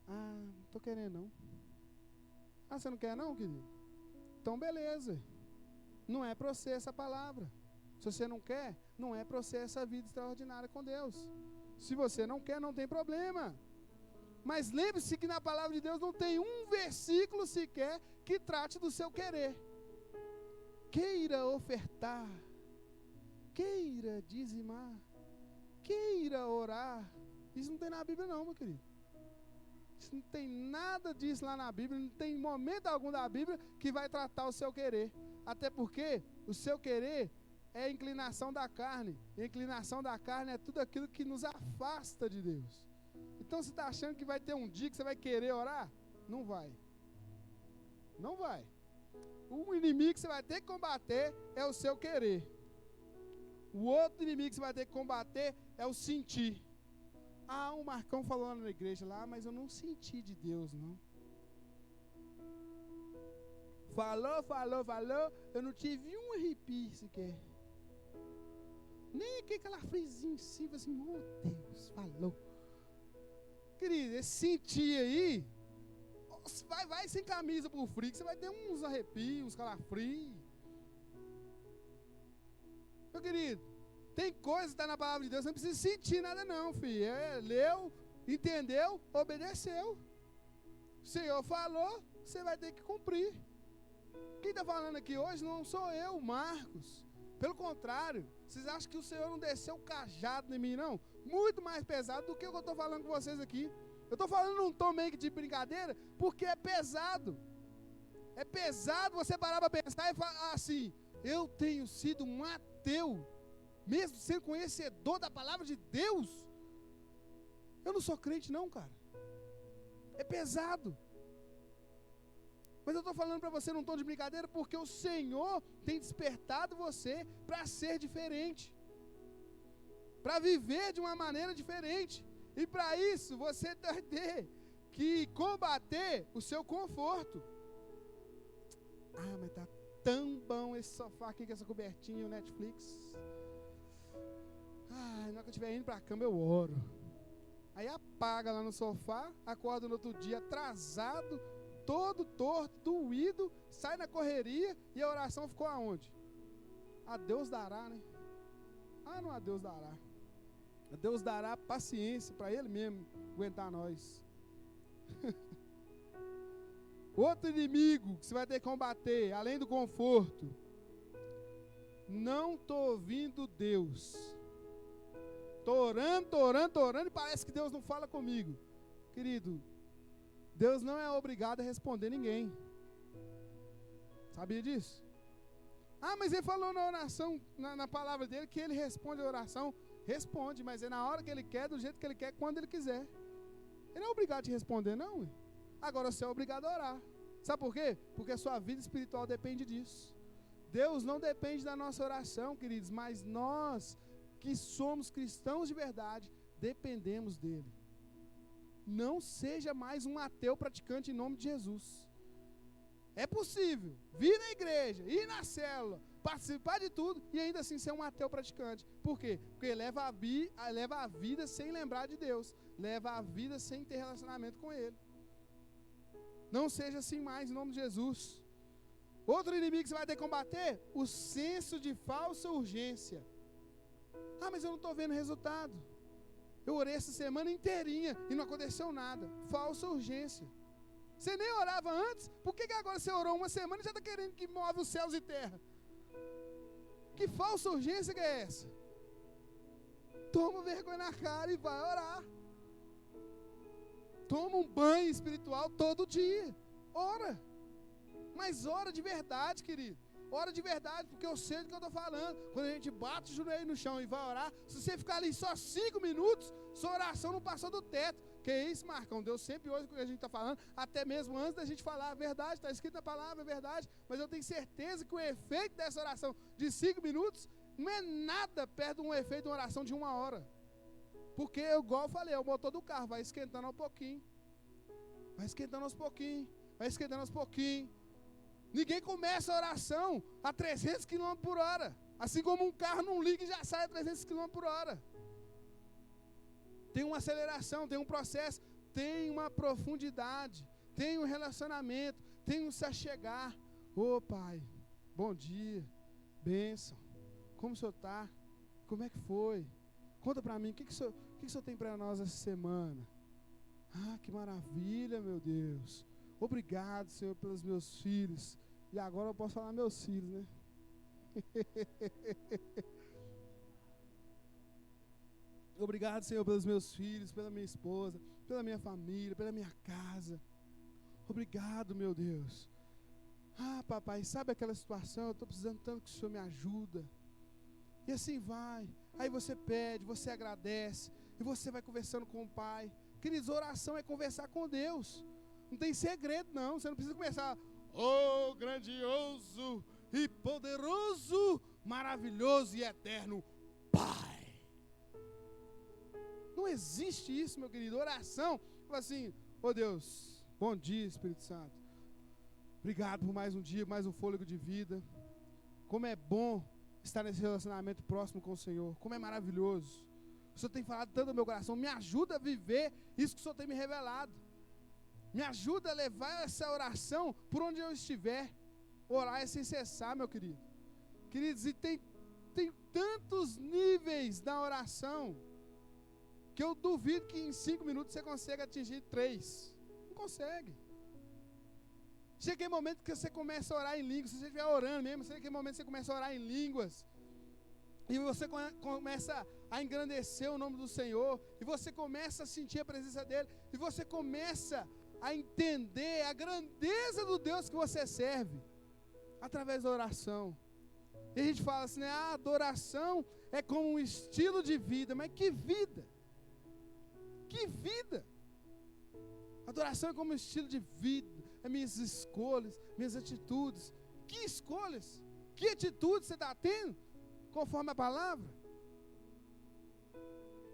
Não estou querendo não. Você não quer não, querido? Então beleza. Não é para você essa palavra. Se você não quer, não é para você essa vida extraordinária com Deus. Se você não quer, não tem problema. Mas lembre-se que na palavra de Deus não tem um versículo sequer que trate do seu querer. Queira ofertar, queira dizimar, queira orar. Isso não tem na Bíblia não, meu querido. Isso não tem nada disso lá na Bíblia, não tem momento algum da Bíblia que vai tratar o seu querer. Até porque o seu querer é a inclinação da carne. E a inclinação da carne é tudo aquilo que nos afasta de Deus. Então você está achando que vai ter um dia que você vai querer orar? Não vai. Não vai. O inimigo que você vai ter que combater é o seu querer. O outro inimigo que você vai ter que combater é o sentir. O Marcão falou lá na igreja lá, mas eu não senti de Deus, não. Falou, eu não tive um arrepio sequer. Nem aquele frisinho assim, assim, oh Deus, falou. Querido, esse sentir aí, vai sem camisa pro frio, que você vai ter uns arrepios, uns calafrios. Meu querido, tem coisa que está na palavra de Deus, você não precisa sentir nada não, filho. Leu, entendeu, obedeceu. O Senhor falou, você vai ter que cumprir. Quem está falando aqui hoje não sou eu, Marcos. Pelo contrário, vocês acham que o Senhor não desceu o cajado em mim, não? Muito mais pesado do que o que eu estou falando com vocês aqui. Eu estou falando num tom meio que de brincadeira, porque é pesado. É pesado você parar para pensar e falar assim, eu tenho sido um ateu, mesmo sendo conhecedor da palavra de Deus. Eu não sou crente não, cara. É pesado. Mas eu estou falando para você num tom de brincadeira porque o Senhor tem despertado você para ser diferente, para viver de uma maneira diferente. E para isso você vai ter que combater o seu conforto. Mas tá tão bom esse sofá aqui com essa cobertinha e o Netflix. Na hora que eu estiver indo para a cama eu oro. Aí apaga lá no sofá, acorda no outro dia atrasado, todo torto, doído, sai na correria e a oração ficou aonde? A Deus dará, né? Não a Deus dará. A Deus dará paciência para Ele mesmo aguentar nós. Outro inimigo que você vai ter que combater, além do conforto. Não estou ouvindo Deus. Estou orando e parece que Deus não fala comigo. Querido, Deus não é obrigado a responder ninguém. Sabia disso? Mas ele falou na oração, na palavra dele, que ele responde a oração. Responde, mas é na hora que ele quer, do jeito que ele quer, quando ele quiser. Ele não é obrigado a te responder, não. Agora você é obrigado a orar. Sabe por quê? Porque a sua vida espiritual depende disso. Deus não depende da nossa oração, queridos, mas nós, que somos cristãos de verdade, dependemos dele. Não seja mais um ateu praticante em nome de Jesus. É possível vir na igreja, ir na célula, participar de tudo e ainda assim ser um ateu praticante. Por quê? Porque leva a vida sem lembrar de Deus, leva a vida sem ter relacionamento com Ele. Não seja assim mais em nome de Jesus. Outro inimigo que você vai ter que combater, o senso de falsa urgência. Mas eu não estou vendo resultado. Eu orei essa semana inteirinha e não aconteceu nada. Falsa urgência. Você nem orava antes, por que agora você orou uma semana e já está querendo que move os céus e terra? Que falsa urgência que é essa? Toma vergonha na cara e vai orar. Toma um banho espiritual todo dia. Ora. Mas ora de verdade, querido. ora de verdade, porque eu sei do que eu estou falando. Quando a gente bate o joelho no chão e vai orar, se você ficar ali só 5 minutos, sua oração não passou do teto. Que é isso, Marcão? Deus sempre ouve o que a gente está falando, até mesmo antes da gente falar a verdade, está escrito na palavra, é verdade, mas eu tenho certeza que o efeito dessa oração de 5 minutos não é nada perto de um efeito de uma oração de 1 hora. Porque, igual eu falei, é o motor do carro, vai esquentando aos pouquinho. Vai esquentando aos pouquinhos, vai esquentando aos pouquinhos. Ninguém começa a oração a 300 km por hora. Assim como um carro não liga e já sai a 300 km por hora. Tem uma aceleração, tem um processo, tem uma profundidade, tem um relacionamento, tem um se achegar. Ô Pai, bom dia, bênção, como o Senhor está? Como é que foi? Conta para mim, o que o Senhor tem para nós essa semana? Ah, que maravilha, meu Deus. Obrigado, Senhor, pelos meus filhos. E agora eu posso falar meus filhos, né? Obrigado, Senhor, pelos meus filhos, pela minha esposa, pela minha família, pela minha casa. Obrigado, meu Deus. Ah, papai, sabe aquela situação? Eu estou precisando tanto que o Senhor me ajuda. E assim vai. Aí você pede, você agradece, e você vai conversando com o Pai. Queridos, oração é conversar com Deus. Não tem segredo, não. Você não precisa começar, oh, grandioso e poderoso, maravilhoso e eterno Pai. Não existe isso, meu querido. Oração, fala assim, oh Deus, bom dia, Espírito Santo. Obrigado por mais um dia, mais um fôlego de vida. Como é bom estar nesse relacionamento próximo com o Senhor. Como é maravilhoso. O Senhor tem falado tanto no meu coração. Me ajuda a viver isso que o Senhor tem me revelado. Me ajuda a levar essa oração por onde eu estiver. Orar é sem cessar, meu querido. Queridos, e tem tantos níveis da oração que eu duvido que em 5 minutos você consiga atingir 3. Não consegue. Chega aquele momento que você começa a orar em línguas, se você estiver orando mesmo, chega aquele momento que você começa a orar em línguas, e você começa a engrandecer o nome do Senhor, e você começa a sentir a presença dEle, e você começa a entender a grandeza do Deus que você serve, através da oração. E a gente fala assim, né, a adoração é como um estilo de vida, mas que vida? Que vida? Adoração é como um estilo de vida, é minhas escolhas, minhas atitudes. Que escolhas? Que atitudes você está tendo? Conforme a palavra?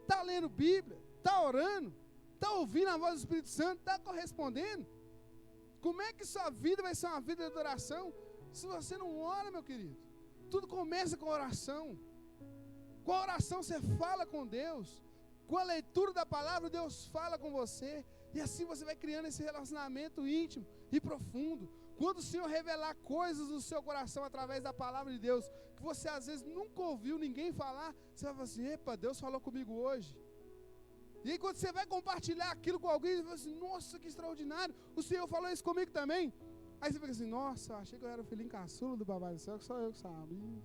Está lendo Bíblia? Está orando? Está ouvindo a voz do Espírito Santo? Está correspondendo? Como é que sua vida vai ser uma vida de adoração se você não ora, meu querido? Tudo começa com oração. Com a oração você fala com Deus. Com a leitura da palavra, Deus fala com você. E assim você vai criando esse relacionamento íntimo e profundo. Quando o Senhor revelar coisas no seu coração através da palavra de Deus, que você às vezes nunca ouviu ninguém falar, você vai falar assim, epa, Deus falou comigo hoje. E aí quando você vai compartilhar aquilo com alguém, você vai assim, nossa, que extraordinário, o Senhor falou isso comigo também. Aí você fica assim, nossa, achei que eu era o filhinho caçula do Papai do Céu, que só eu que sabia.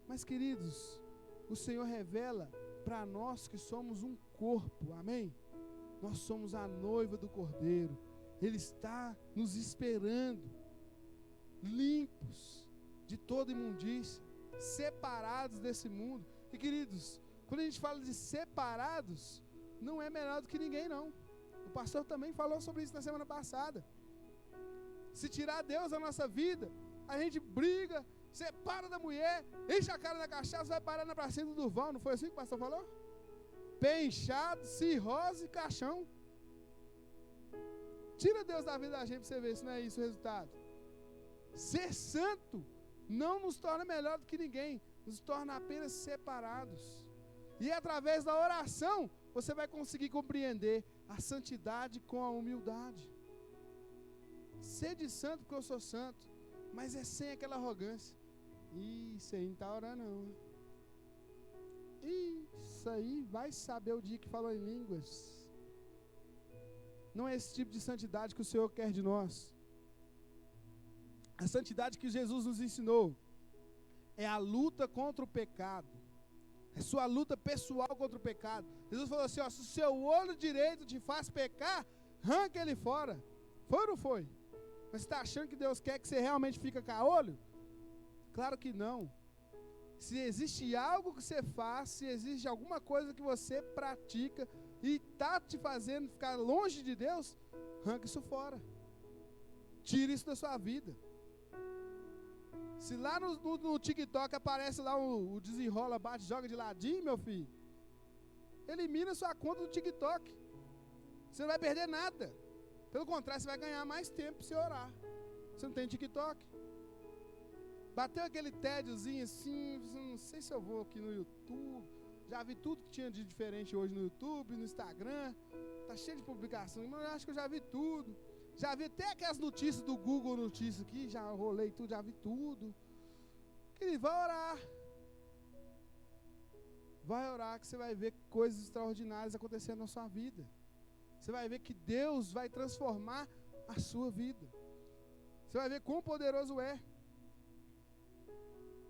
Mas queridos, o Senhor revela para nós que somos um corpo, amém? Nós somos a noiva do Cordeiro. Ele está nos esperando, limpos de toda imundícia, separados desse mundo. E queridos, quando a gente fala de separados, não é melhor do que ninguém, não. O pastor também falou sobre isso na semana passada. Se tirar Deus da nossa vida, a gente briga, separa da mulher, enche a cara na cachaça, vai parar na pracinha do Durval. Não foi assim que o pastor falou? Pé inchado, cirrose e caixão. Tira Deus da vida da gente para você ver se não é isso o resultado. Ser santo não nos torna melhor do que ninguém, nos torna apenas separados. E através da oração, você vai conseguir compreender a santidade com a humildade. Sede santo porque eu sou santo, mas é sem aquela arrogância. Isso aí não está orando não. Isso aí vai saber o dia que falou em línguas. Não é esse tipo de santidade que o Senhor quer de nós. A santidade que Jesus nos ensinou é a luta contra o pecado. É sua luta pessoal contra o pecado. Jesus falou assim, ó, se o seu olho direito te faz pecar, arranca ele fora. Foi ou não foi? Mas você está achando que Deus quer que você realmente fique com a olho? Claro que não. Se existe algo que você faz, se existe alguma coisa que você pratica e está te fazendo ficar longe de Deus, arranca isso fora. Tira isso da sua vida. Se lá no TikTok aparece lá o desenrola, bate, joga de ladinho, meu filho, elimina sua conta do TikTok. Você não vai perder nada. Pelo contrário, você vai ganhar mais tempo para você orar. Você não tem TikTok? Bateu aquele tédiozinho assim, não sei se eu vou aqui no YouTube. Já vi tudo que tinha de diferente hoje no YouTube, no Instagram. Tá cheio de publicação, mas eu acho que eu já vi tudo. Já vi até aquelas notícias do Google Notícias aqui, já rolei tudo, já vi tudo. Querido, vai orar. Vai orar que você vai ver coisas extraordinárias acontecendo na sua vida. Você vai ver que Deus vai transformar a sua vida. Você vai ver quão poderoso é.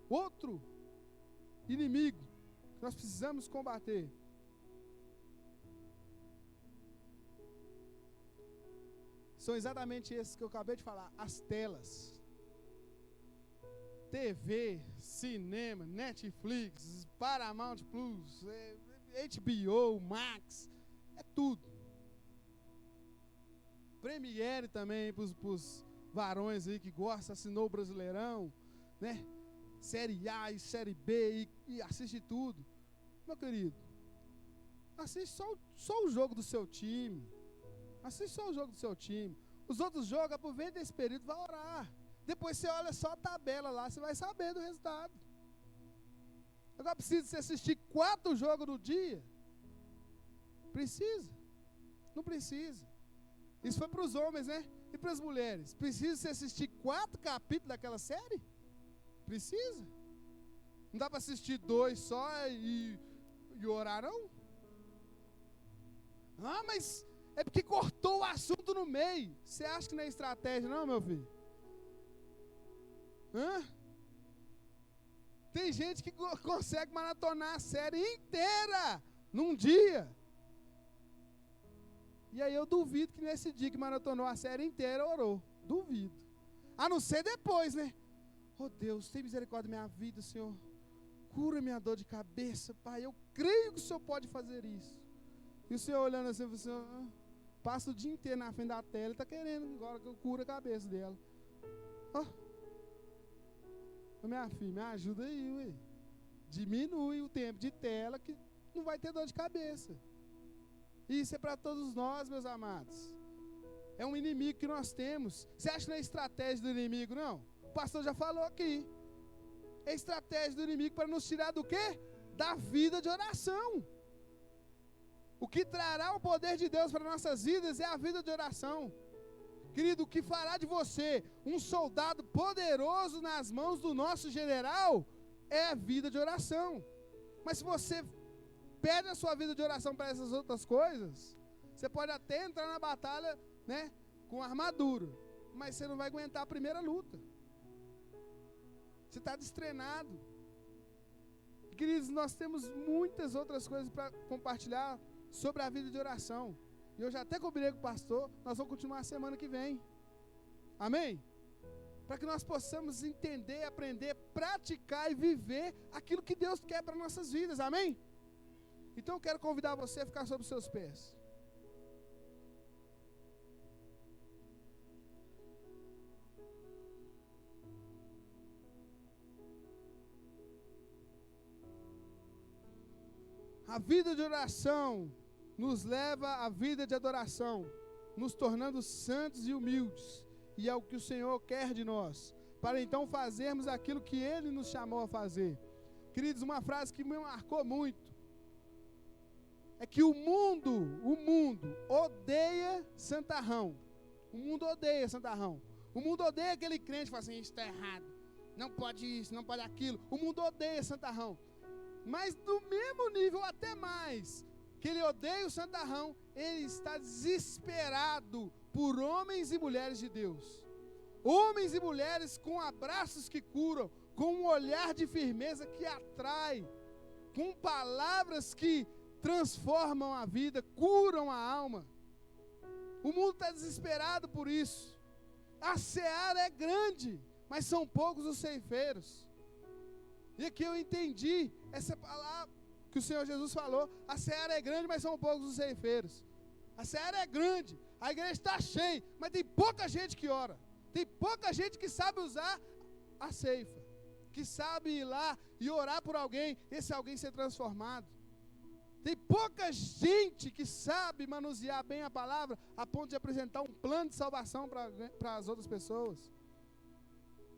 Outro inimigo que nós precisamos combater são exatamente esses que eu acabei de falar, as telas. TV, cinema, Netflix, Paramount Plus, HBO, Max, é tudo. Premiere também para os varões aí que gostam, assinou o Brasileirão, né? Série A e Série B e assiste tudo. Meu querido, assiste só o jogo do seu time. Assiste só o jogo do seu time. Os outros jogos, aproveita esse período, vai orar. Depois você olha só a tabela lá, você vai saber do resultado. Agora precisa você assistir 4 jogos no dia? Precisa? Não precisa. Isso foi para os homens, né? E para as mulheres? Precisa você assistir 4 capítulos daquela série? Precisa? Não dá para assistir 2 só e orar, não? Ah, mas é porque cortou o assunto no meio. Você acha que não é estratégia, não, meu filho? Hã? Tem gente que consegue maratonar a série inteira num dia. E aí eu duvido que nesse dia que maratonou a série inteira orou. Duvido. A não ser depois, né? Oh Deus, tem misericórdia da minha vida, Senhor. Cura minha dor de cabeça, Pai. Eu creio que o Senhor pode fazer isso. E o Senhor olhando assim, o Senhor passa o dia inteiro na frente da tela e está querendo agora que eu cure a cabeça dela. Ó. Minha filha, me ajuda aí, ué. Diminui o tempo de tela que não vai ter dor de cabeça. Isso é para todos nós, meus amados. É um inimigo que nós temos. Você acha que não é estratégia do inimigo, não? O pastor já falou aqui. É estratégia do inimigo para nos tirar do quê? Da vida de oração. O que trará o poder de Deus para nossas vidas é a vida de oração. Querido, o que fará de você um soldado poderoso nas mãos do nosso general é a vida de oração. Mas se você perde a sua vida de oração para essas outras coisas, você pode até entrar na batalha, né, com armadura, mas você não vai aguentar a primeira luta. Você está destreinado. Queridos, nós temos muitas outras coisas para compartilhar sobre a vida de oração. E eu já até combinei com o pastor, nós vamos continuar a semana que vem. Amém? Para que nós possamos entender, aprender, praticar e viver aquilo que Deus quer para nossas vidas. Amém? Então eu quero convidar você a ficar sobre os seus pés. A vida de oração nos leva à vida de adoração, nos tornando santos e humildes, e é o que o Senhor quer de nós, para então fazermos aquilo que Ele nos chamou a fazer. Queridos, uma frase que me marcou muito, é que o mundo odeia santarrão. O mundo odeia santarrão. O mundo odeia aquele crente que fala assim, isso está errado, não pode isso, não pode aquilo. O mundo odeia santarrão. Mas no mesmo nível, até mais, que ele odeia o santarrão, ele está desesperado por homens e mulheres de Deus. Homens e mulheres com abraços que curam, com um olhar de firmeza que atrai, com palavras que transformam a vida, curam a alma. O mundo está desesperado por isso. A seara é grande, mas são poucos os ceifeiros. E aqui eu entendi essa palavra que o Senhor Jesus falou. A seara é grande, mas são poucos os ceifeiros. A seara é grande, a igreja está cheia, mas tem pouca gente que ora. Tem pouca gente que sabe usar a ceifa, que sabe ir lá e orar por alguém, esse alguém ser transformado. Tem pouca gente que sabe manusear bem a palavra a ponto de apresentar um plano de salvação para as outras pessoas.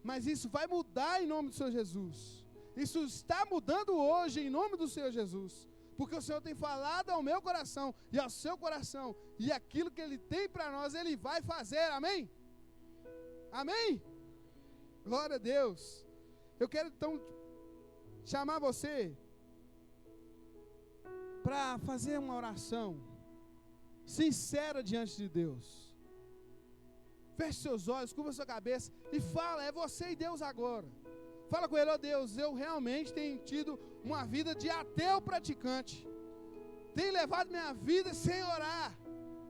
Mas isso vai mudar em nome do Senhor Jesus. Isso está mudando hoje em nome do Senhor Jesus. Porque o Senhor tem falado ao meu coração e ao seu coração. E aquilo que Ele tem para nós, Ele vai fazer. Amém? Amém? Glória a Deus. Eu quero então chamar você para fazer uma oração sincera diante de Deus. Feche seus olhos, curva sua cabeça e fala, é você e Deus agora. Fala com Ele, ó Deus, eu realmente tenho tido uma vida de ateu praticante. Tenho levado minha vida sem orar,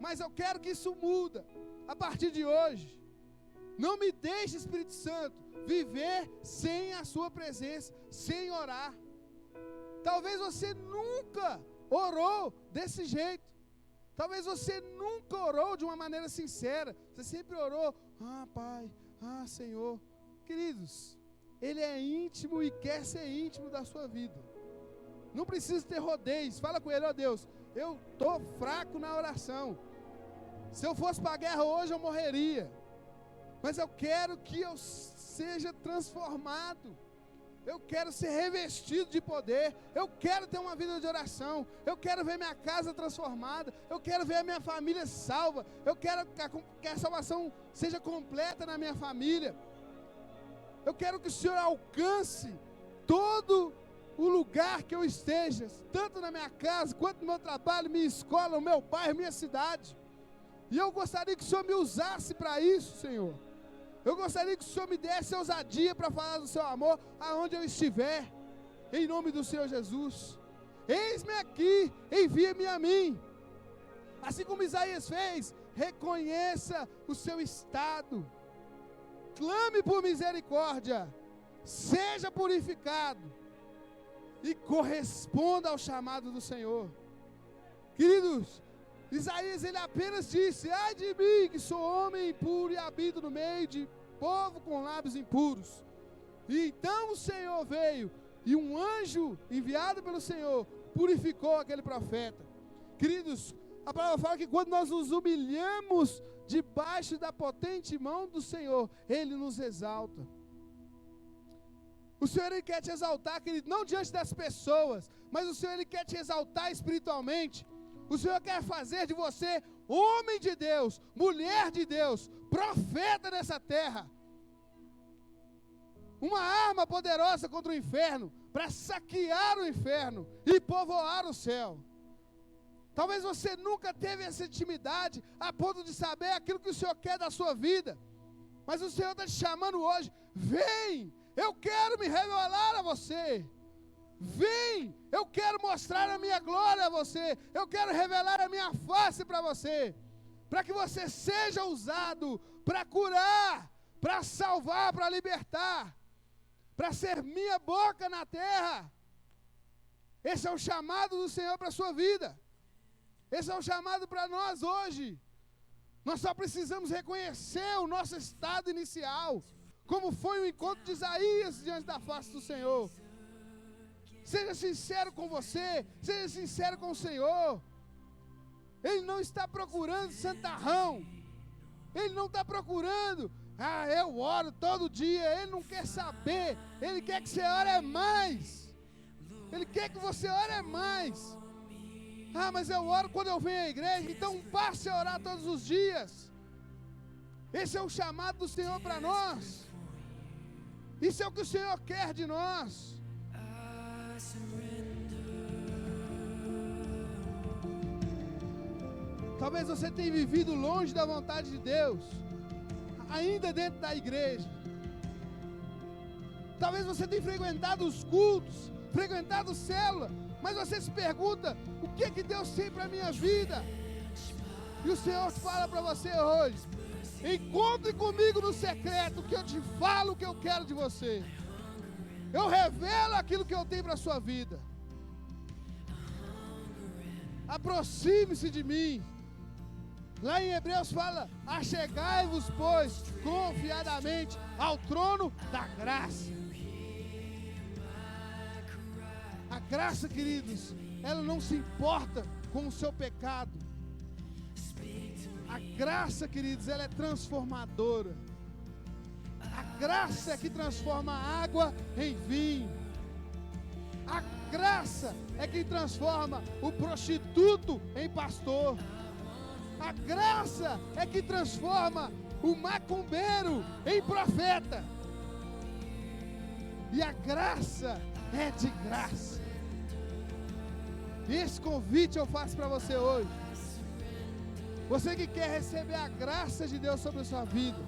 mas eu quero que isso muda a partir de hoje. Não me deixe, Espírito Santo, viver sem a sua presença, sem orar. Talvez você nunca orou desse jeito. Talvez você nunca orou de uma maneira sincera. Você sempre orou, Pai, Senhor. Queridos, Ele é íntimo e quer ser íntimo da sua vida. Não precisa ter rodeios. Fala com Ele, ó Deus, eu estou fraco na oração. Se eu fosse para a guerra hoje eu morreria. Mas eu quero que eu seja transformado. Eu quero ser revestido de poder. Eu quero ter uma vida de oração. Eu quero ver minha casa transformada. Eu quero ver a minha família salva. Eu quero que a salvação seja completa na minha família. Eu quero que o Senhor alcance todo o lugar que eu esteja, tanto na minha casa, quanto no meu trabalho, minha escola, no meu bairro, minha cidade. E eu gostaria que o Senhor me usasse para isso, Senhor. Eu gostaria que o Senhor me desse ousadia para falar do seu amor aonde eu estiver, em nome do Senhor Jesus. Eis-me aqui, envia-me a mim. Assim como Isaías fez, reconheça o seu estado. Clame por misericórdia, seja purificado e corresponda ao chamado do Senhor. Queridos, Isaías ele apenas disse, ai de mim que sou homem impuro e habito no meio de povo com lábios impuros. E então o Senhor veio e um anjo enviado pelo Senhor purificou aquele profeta. Queridos, a palavra fala que quando nós nos humilhamos debaixo da potente mão do Senhor, Ele nos exalta. O Senhor Ele quer te exaltar, querido, não diante das pessoas, mas o Senhor Ele quer te exaltar espiritualmente. O Senhor quer fazer de você homem de Deus, mulher de Deus, profeta nessa terra. Uma arma poderosa contra o inferno, para saquear o inferno e povoar o céu. Talvez você nunca teve essa intimidade a ponto de saber aquilo que o Senhor quer da sua vida. Mas o Senhor está te chamando hoje. Vem, eu quero me revelar a você. Vem, eu quero mostrar a minha glória a você. Eu quero revelar a minha face para você. Para que você seja usado para curar, para salvar, para libertar. Para ser minha boca na terra. Esse é o chamado do Senhor para a sua vida. Esse é o chamado para nós hoje. Nós só precisamos reconhecer o nosso estado inicial. Como foi o encontro de Isaías diante da face do Senhor. Seja sincero com você, seja sincero com o Senhor. Ele não está procurando santarrão. Ele não está procurando, eu oro todo dia. Ele não quer saber. Ele quer que você ore mais. Ele quer que você ore mais. Mas eu oro quando eu venho à igreja. Então passe a orar todos os dias. Esse é o chamado do Senhor para nós. Isso é o que o Senhor quer de nós. Talvez você tenha vivido longe da vontade de Deus, ainda dentro da igreja. Talvez você tenha frequentado os cultos, frequentado célula, mas você se pergunta, o que é que Deus tem para a minha vida? E o Senhor fala para você hoje, encontre comigo no secreto, que eu te falo o que eu quero de você. Eu revelo aquilo que eu tenho para a sua vida. Aproxime-se de mim. Lá em Hebreus fala: achegai-vos, pois, confiadamente ao trono da graça. A graça, queridos, ela não se importa com o seu pecado. A graça, queridos, ela é transformadora. A graça é que transforma a água em vinho. A graça é que transforma o prostituto em pastor. A graça é que transforma o macumbeiro em profeta. E a graça é de graça. Esse convite eu faço para você hoje. Você que quer receber a graça de Deus sobre a sua vida.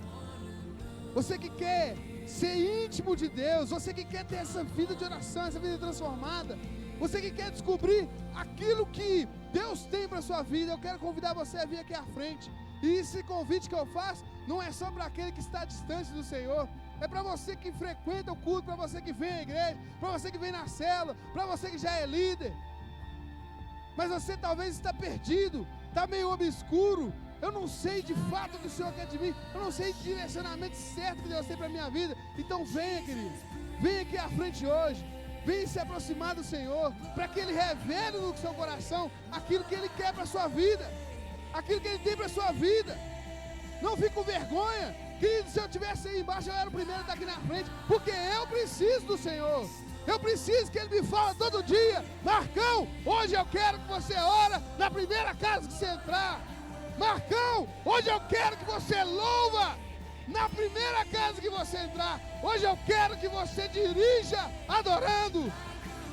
Você que quer ser íntimo de Deus. Você que quer ter essa vida de oração, essa vida transformada. Você que quer descobrir aquilo que Deus tem para a sua vida. Eu quero convidar você a vir aqui à frente. E esse convite que eu faço não é só para aquele que está distante do Senhor. É para você que frequenta o culto, para você que vem à igreja, para você que vem na célula, para você que já é líder. Mas você talvez está perdido, está meio obscuro. Eu não sei de fato o que o Senhor quer de mim. Eu não sei o direcionamento certo que Deus tem para a minha vida. Então venha, querido. Venha aqui à frente hoje. Venha se aproximar do Senhor, para que Ele revele no seu coração aquilo que Ele quer para a sua vida. Aquilo que Ele tem para a sua vida. Não fique com vergonha. Querido, se eu estivesse aí embaixo, eu era o primeiro a estar aqui na frente. Porque eu preciso do Senhor. Eu preciso que Ele me fale todo dia: Marcão, hoje eu quero que você ora na primeira casa que você entrar. Marcão, hoje eu quero que você louva na primeira casa que você entrar. Hoje eu quero que você dirija adorando.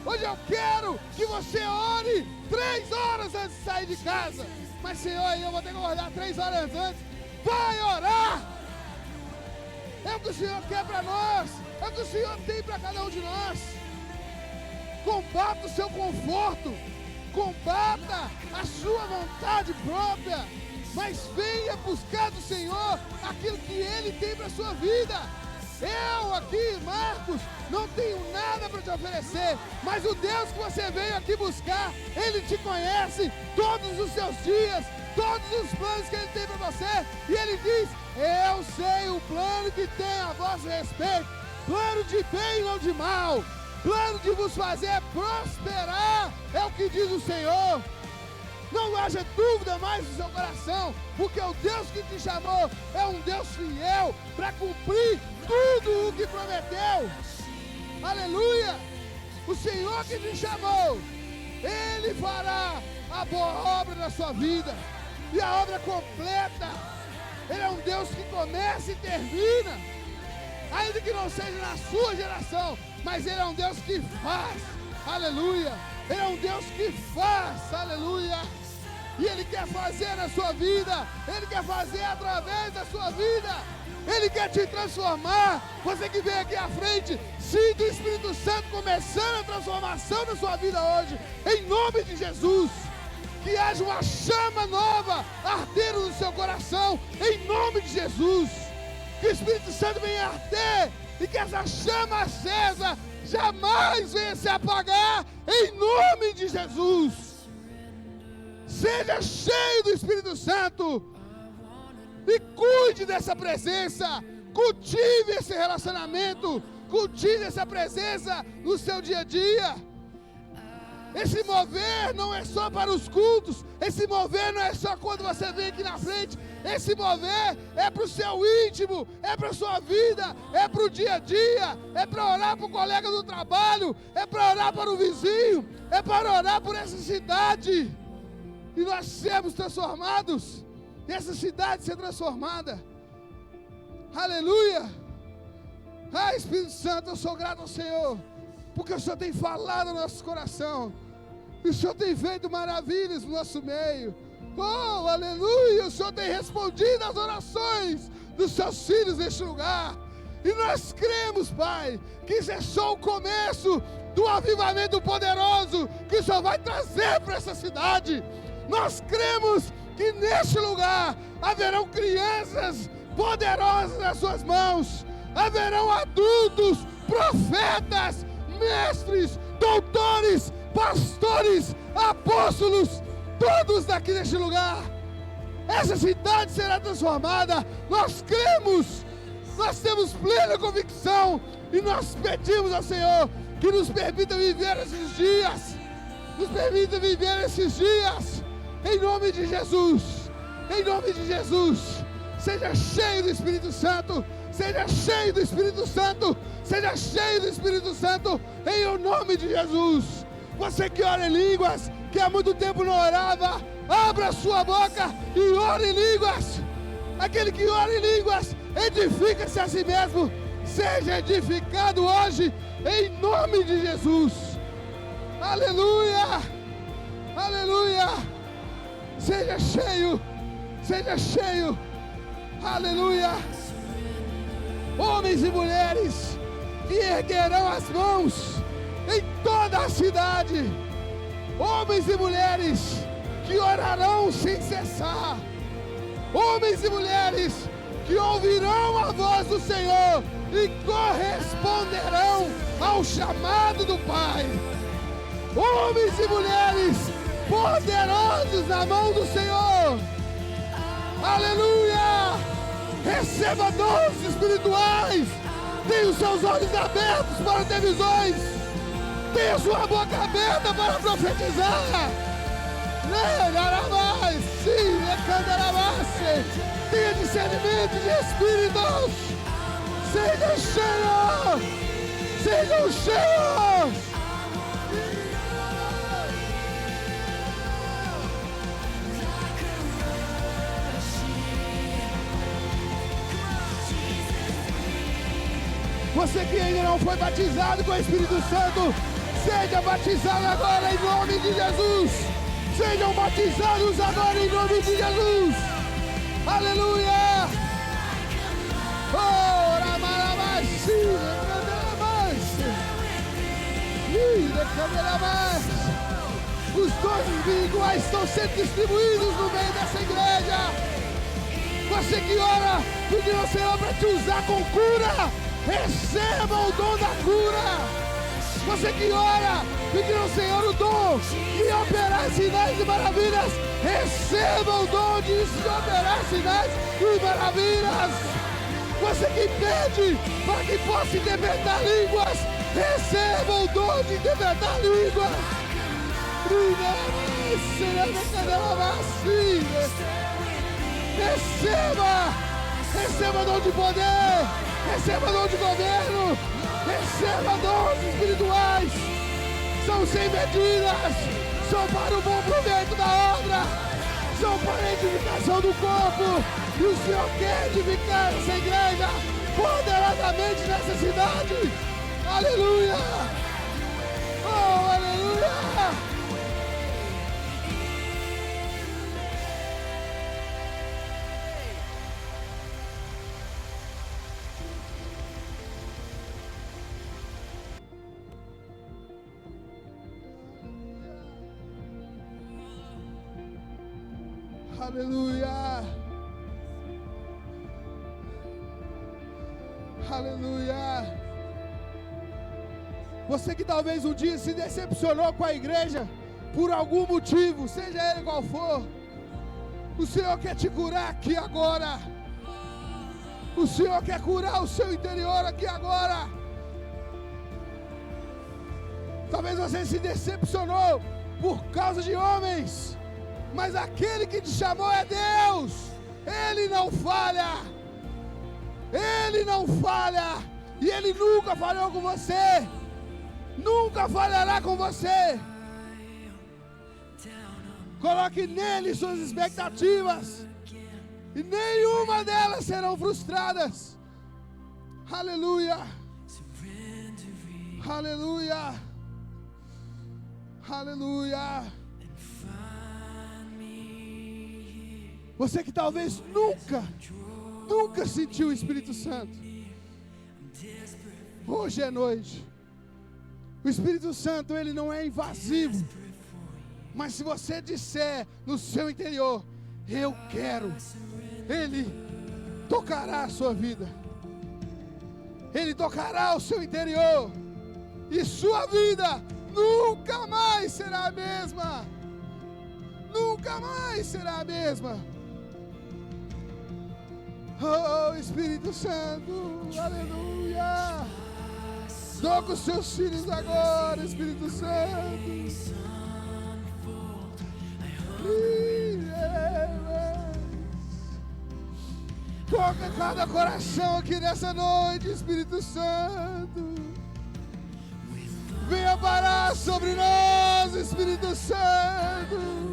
Hoje eu quero que você ore 3 horas antes de sair de casa. Mas Senhor, eu vou ter que acordar 3 horas antes. Vai orar. É o que o Senhor quer para nós. É o que o Senhor tem para cada um de nós. Combata o seu conforto. Combata a sua vontade própria. Mas venha buscar do Senhor aquilo que Ele tem para a sua vida. Eu aqui, Marcos, não tenho nada para te oferecer. Mas o Deus que você veio aqui buscar, Ele te conhece todos os seus dias, todos os planos que Ele tem para você. E Ele diz: eu sei o plano que tem a vosso respeito. Plano de bem e não de mal. Plano de vos fazer prosperar, é o que diz o Senhor. Não haja dúvida mais no seu coração, porque o Deus que te chamou é um Deus fiel para cumprir tudo o que prometeu. Aleluia! O Senhor que te chamou, Ele fará a boa obra na sua vida, e a obra completa. Ele é um Deus que começa e termina, ainda que não seja na sua geração, mas Ele é um Deus que faz. Aleluia! Ele é um Deus que faz. Aleluia! E Ele quer fazer na sua vida. Ele quer fazer através da sua vida. Ele quer te transformar. Você que vem aqui à frente, sinta o Espírito Santo começando a transformação na sua vida hoje, em nome de Jesus. Que haja uma chama nova ardendo no seu coração, em nome de Jesus. Que o Espírito Santo venha arder e que essa chama acesa jamais venha se apagar, em nome de Jesus. Seja cheio do Espírito Santo e cuide dessa presença, cultive esse relacionamento, cultive essa presença no seu dia a dia. Esse mover não é só para os cultos, esse mover não é só quando você vem aqui na frente, esse mover é para o seu íntimo, é para a sua vida, é para o dia a dia, é para orar para o colega do trabalho, é para orar para o vizinho, é para orar por essa cidade. E nós sermos transformados, e essa cidade ser transformada. Aleluia! Ah, Espírito Santo, eu sou grato ao Senhor, porque o Senhor tem falado no nosso coração, e o Senhor tem feito maravilhas no nosso meio. Oh, aleluia! O Senhor tem respondido às orações dos seus filhos neste lugar. E nós cremos, Pai, que isso é só o começo do avivamento poderoso que o Senhor vai trazer para essa cidade. Nós cremos que neste lugar haverão crianças poderosas nas suas mãos, haverão adultos, profetas profetas, mestres, doutores, pastores, apóstolos, todos daqui neste lugar. Essa cidade será transformada. Nós cremos, nós temos plena convicção e nós pedimos ao Senhor que nos permita viver esses dias. Nos permita viver esses dias. Em nome de Jesus. Em nome de Jesus. Seja cheio do Espírito Santo. Seja cheio do Espírito Santo. Seja cheio do Espírito Santo. Em o nome de Jesus. Você que ora em línguas, que há muito tempo não orava, abra sua boca e ore em línguas. Aquele que ora em línguas, edifica-se a si mesmo. Seja edificado hoje, em nome de Jesus. Aleluia, aleluia. Seja cheio, seja cheio. Aleluia. Homens e mulheres que erguerão as mãos em toda a cidade. Homens e mulheres que orarão sem cessar. Homens e mulheres que ouvirão a voz do Senhor e corresponderão ao chamado do Pai. Homens e mulheres poderosos na mão do Senhor. Aleluia! Receba dons espirituais. Tenha os seus olhos abertos para ter visões. Tenha sua boca aberta para profetizar. Tenha discernimento de espíritos. Seja cheio. Seja cheio. Você que ainda não foi batizado com o Espírito Santo, seja batizado agora em nome de Jesus. Sejam batizados agora em nome de Jesus. Aleluia. Os dons espirituais estão sendo distribuídos no meio dessa igreja. Você que ora, pedindo ao Senhor para te usar com cura, receba o dom da cura. Você que ora, pedindo ao Senhor o dom de operar sinais e maravilhas, receba o dom de operar sinais e maravilhas. Você que pede para que possa interpretar línguas, receba o dom de interpretar línguas. Receba dom de poder, receba dom de governo, receba dons espirituais. São sem medidas, são para o bom proveito da obra, são para a edificação do corpo. E o Senhor quer edificar essa igreja poderosamente nessa cidade. Aleluia! Oh, aleluia! Aleluia! Aleluia! Você que talvez um dia se decepcionou com a igreja por algum motivo, seja ele qual for, o Senhor quer te curar aqui agora. O Senhor quer curar o seu interior aqui agora. Talvez você se decepcionou por causa de homens, mas aquele que te chamou é Deus. Ele não falha. Ele não falha. E Ele nunca falhou com você. Nunca falhará com você. Coloque nele suas expectativas, e nenhuma delas serão frustradas. Aleluia. Aleluia. Aleluia. Você que talvez nunca sentiu o Espírito Santo, hoje é noite. O Espírito Santo, ele não é invasivo, mas se você disser no seu interior, eu quero, ele tocará a sua vida, ele tocará o seu interior. e sua vida nunca mais será a mesma. Nunca mais será a mesma. Oh, Espírito Santo, aleluia. Toca os seus filhos agora, Espírito Santo. Toca cada coração aqui nessa noite, Espírito Santo. Venha parar sobre nós, Espírito Santo.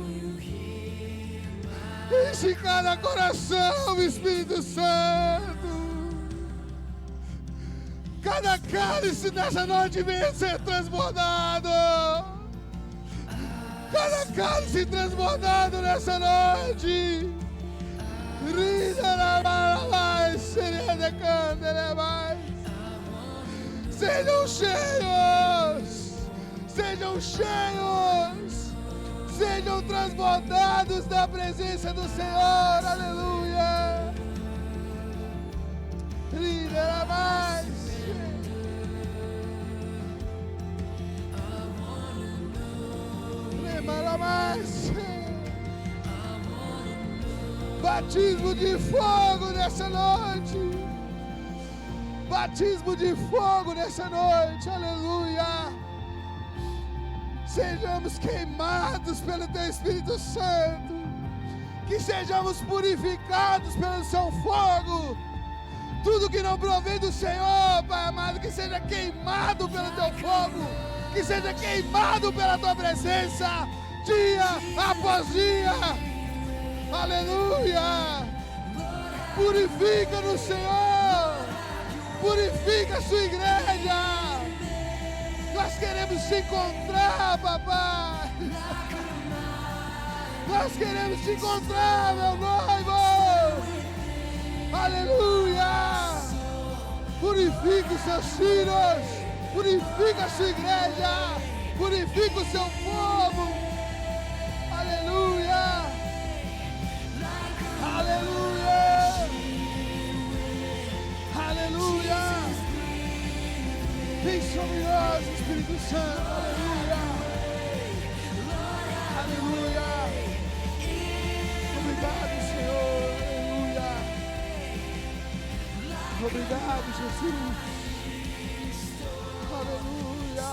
Enche cada coração, Espírito Santo. Cada cálice nessa noite venha ser transbordado. Cada cálice transbordado nessa noite. Sejam cheios. Sejam cheios. Sejam transbordados da presença do Senhor, aleluia. Líder mais. Lemara mais. Batismo de fogo nessa noite. Batismo de fogo nessa noite, aleluia. Sejamos queimados pelo Teu Espírito Santo, que sejamos purificados pelo Seu fogo. Tudo que não provém do Senhor, Pai amado, que seja queimado pelo Teu fogo, que seja queimado pela Tua presença, dia após dia. Aleluia. Purifica-nos, Senhor. Purifica a Sua igreja. Nós queremos te encontrar, papai. Nós queremos te encontrar, meu noivo. Aleluia. Purifica os seus filhos. Purifica a sua igreja. Purifica o seu povo. Aleluia. Aleluia. Aleluia. Vem sobre nós, Espírito Santo, aleluia, aleluia, obrigado, Senhor, aleluia, obrigado, Jesus, aleluia,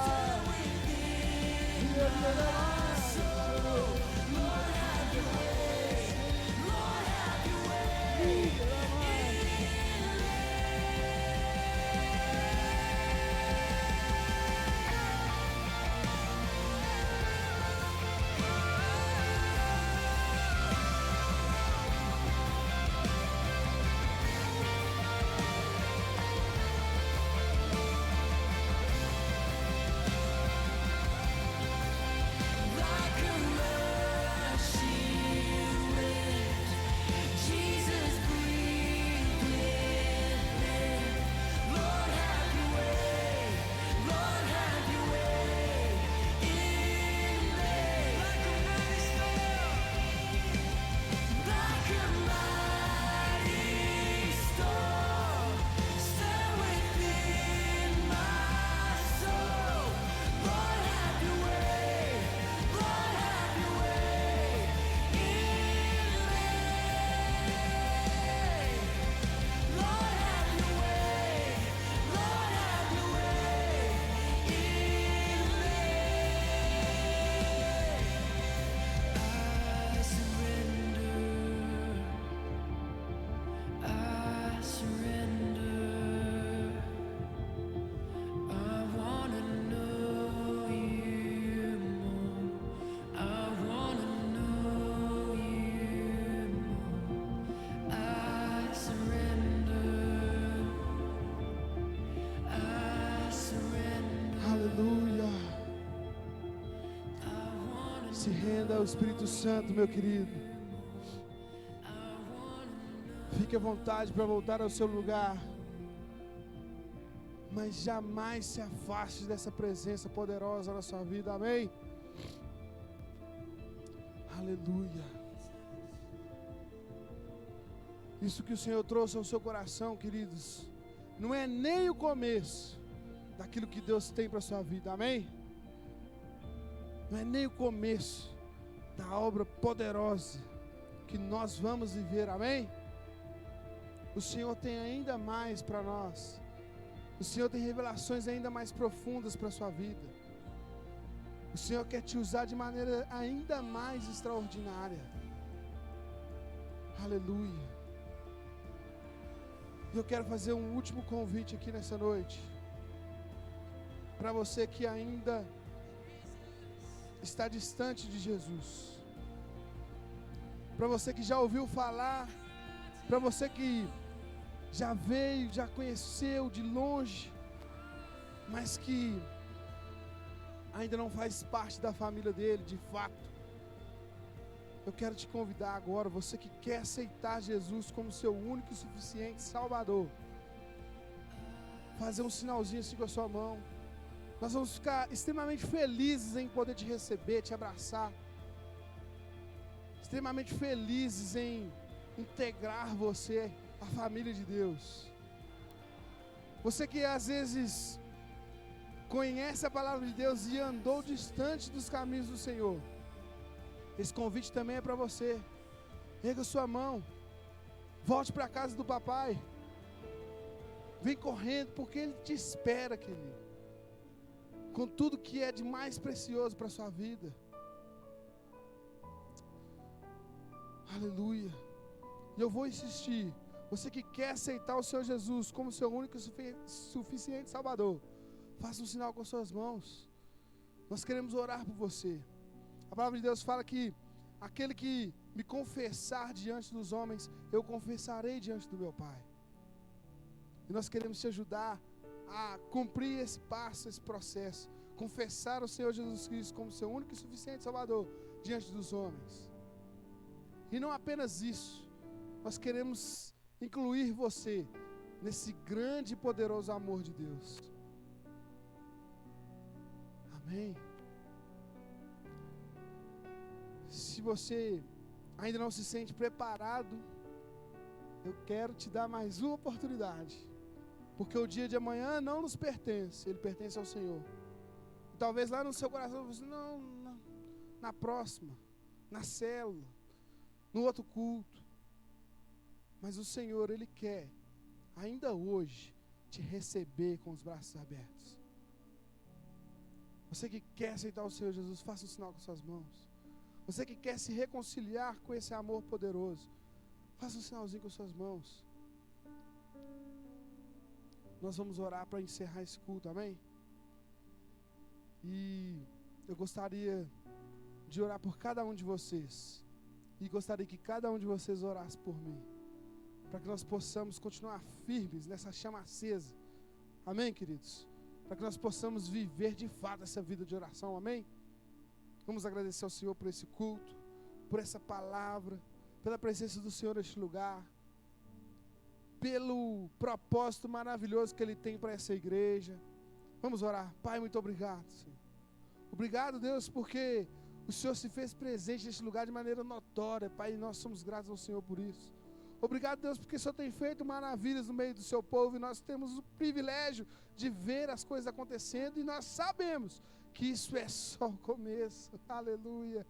Se renda ao Espírito Santo, meu querido. Fique à vontade para voltar ao seu lugar, mas jamais se afaste dessa presença poderosa na sua vida, amém? Aleluia. Isso que o Senhor trouxe ao seu coração, queridos, não é nem o começo, daquilo que Deus tem para a sua vida, amém? Não é nem o começo da obra poderosa que nós vamos viver, amém? O Senhor tem ainda mais para nós. O Senhor tem revelações ainda mais profundas para a sua vida. O Senhor quer te usar de maneira ainda mais extraordinária. Aleluia. Eu quero fazer um último convite aqui nessa noite. Para você que ainda está distante de Jesus. Para você que já ouviu falar. Para você que já veio, já conheceu de longe, mas que ainda não faz parte da família dele, de fato. Eu quero te convidar agora, você que quer aceitar Jesus como seu único e suficiente Salvador, fazer um sinalzinho assim com a sua mão. Nós vamos ficar extremamente felizes em poder te receber, te abraçar. Extremamente felizes em integrar você à família de Deus. Você que às vezes conhece a palavra de Deus e andou distante dos caminhos do Senhor, esse convite também é para você. Erga sua mão, volte para a casa do papai, vem correndo, porque Ele te espera, querido, com tudo que é de mais precioso para a sua vida. Aleluia. E eu vou insistir, você que quer aceitar o Senhor Jesus como seu único e suficiente Salvador, faça um sinal com suas mãos. Nós queremos orar por você. A palavra de Deus fala que aquele que me confessar diante dos homens, eu confessarei diante do meu Pai. E nós queremos te ajudar a cumprir esse passo, esse processo. Confessar o Senhor Jesus Cristo como seu único e suficiente Salvador diante dos homens. E não apenas isso, nós queremos incluir você nesse grande e poderoso amor de Deus. Amém? Se você ainda não se sente preparado, eu quero te dar mais uma oportunidade, porque o dia de amanhã não nos pertence, ele pertence ao Senhor. E talvez lá no seu coração você não, na próxima, na célula, no outro culto. Mas o Senhor, Ele quer, ainda hoje, te receber com os braços abertos. Você que quer aceitar o Senhor Jesus, faça um sinal com suas mãos. Você que quer se reconciliar com esse amor poderoso, faça um sinalzinho com suas mãos. Nós vamos orar para encerrar esse culto, amém? E eu gostaria de orar por cada um de vocês. E gostaria que cada um de vocês orasse por mim, para que nós possamos continuar firmes nessa chama acesa. Amém, queridos? Para que nós possamos viver de fato essa vida de oração, amém? Vamos agradecer ao Senhor por esse culto, por essa palavra, pela presença do Senhor neste lugar, pelo propósito maravilhoso que Ele tem para essa igreja. Vamos orar. Pai, muito obrigado, Senhor. Obrigado, Deus, porque o Senhor se fez presente neste lugar de maneira notória, Pai, e nós somos gratos ao Senhor por isso. Obrigado, Deus, porque o Senhor tem feito maravilhas no meio do seu povo, e nós temos o privilégio de ver as coisas acontecendo, e nós sabemos que isso é só o começo, aleluia.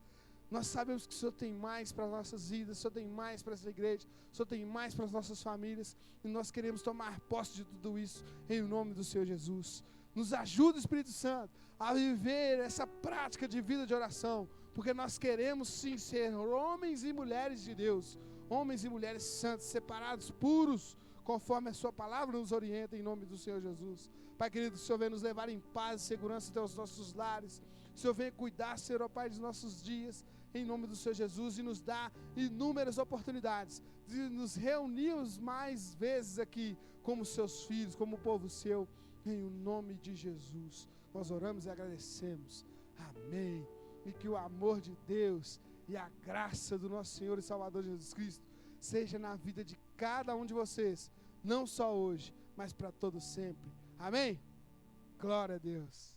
Nós sabemos que o Senhor tem mais para as nossas vidas, o Senhor tem mais para essa igreja, o Senhor tem mais para as nossas famílias, e nós queremos tomar posse de tudo isso, em nome do Senhor Jesus. Nos ajuda, Espírito Santo, a viver essa prática de vida de oração, porque nós queremos sim ser homens e mulheres de Deus, homens e mulheres santos, separados, puros, conforme a sua palavra nos orienta, em nome do Senhor Jesus. Pai querido, o Senhor vem nos levar em paz e segurança até os nossos lares, o Senhor vem cuidar, Senhor, ó Pai, dos nossos dias, em nome do Senhor Jesus, e nos dá inúmeras oportunidades de nos reunirmos mais vezes aqui, como seus filhos, como povo seu, em nome de Jesus. Nós oramos e agradecemos. Amém. E que o amor de Deus e a graça do nosso Senhor e Salvador Jesus Cristo seja na vida de cada um de vocês, não só hoje, mas para todo sempre. Amém? Glória a Deus.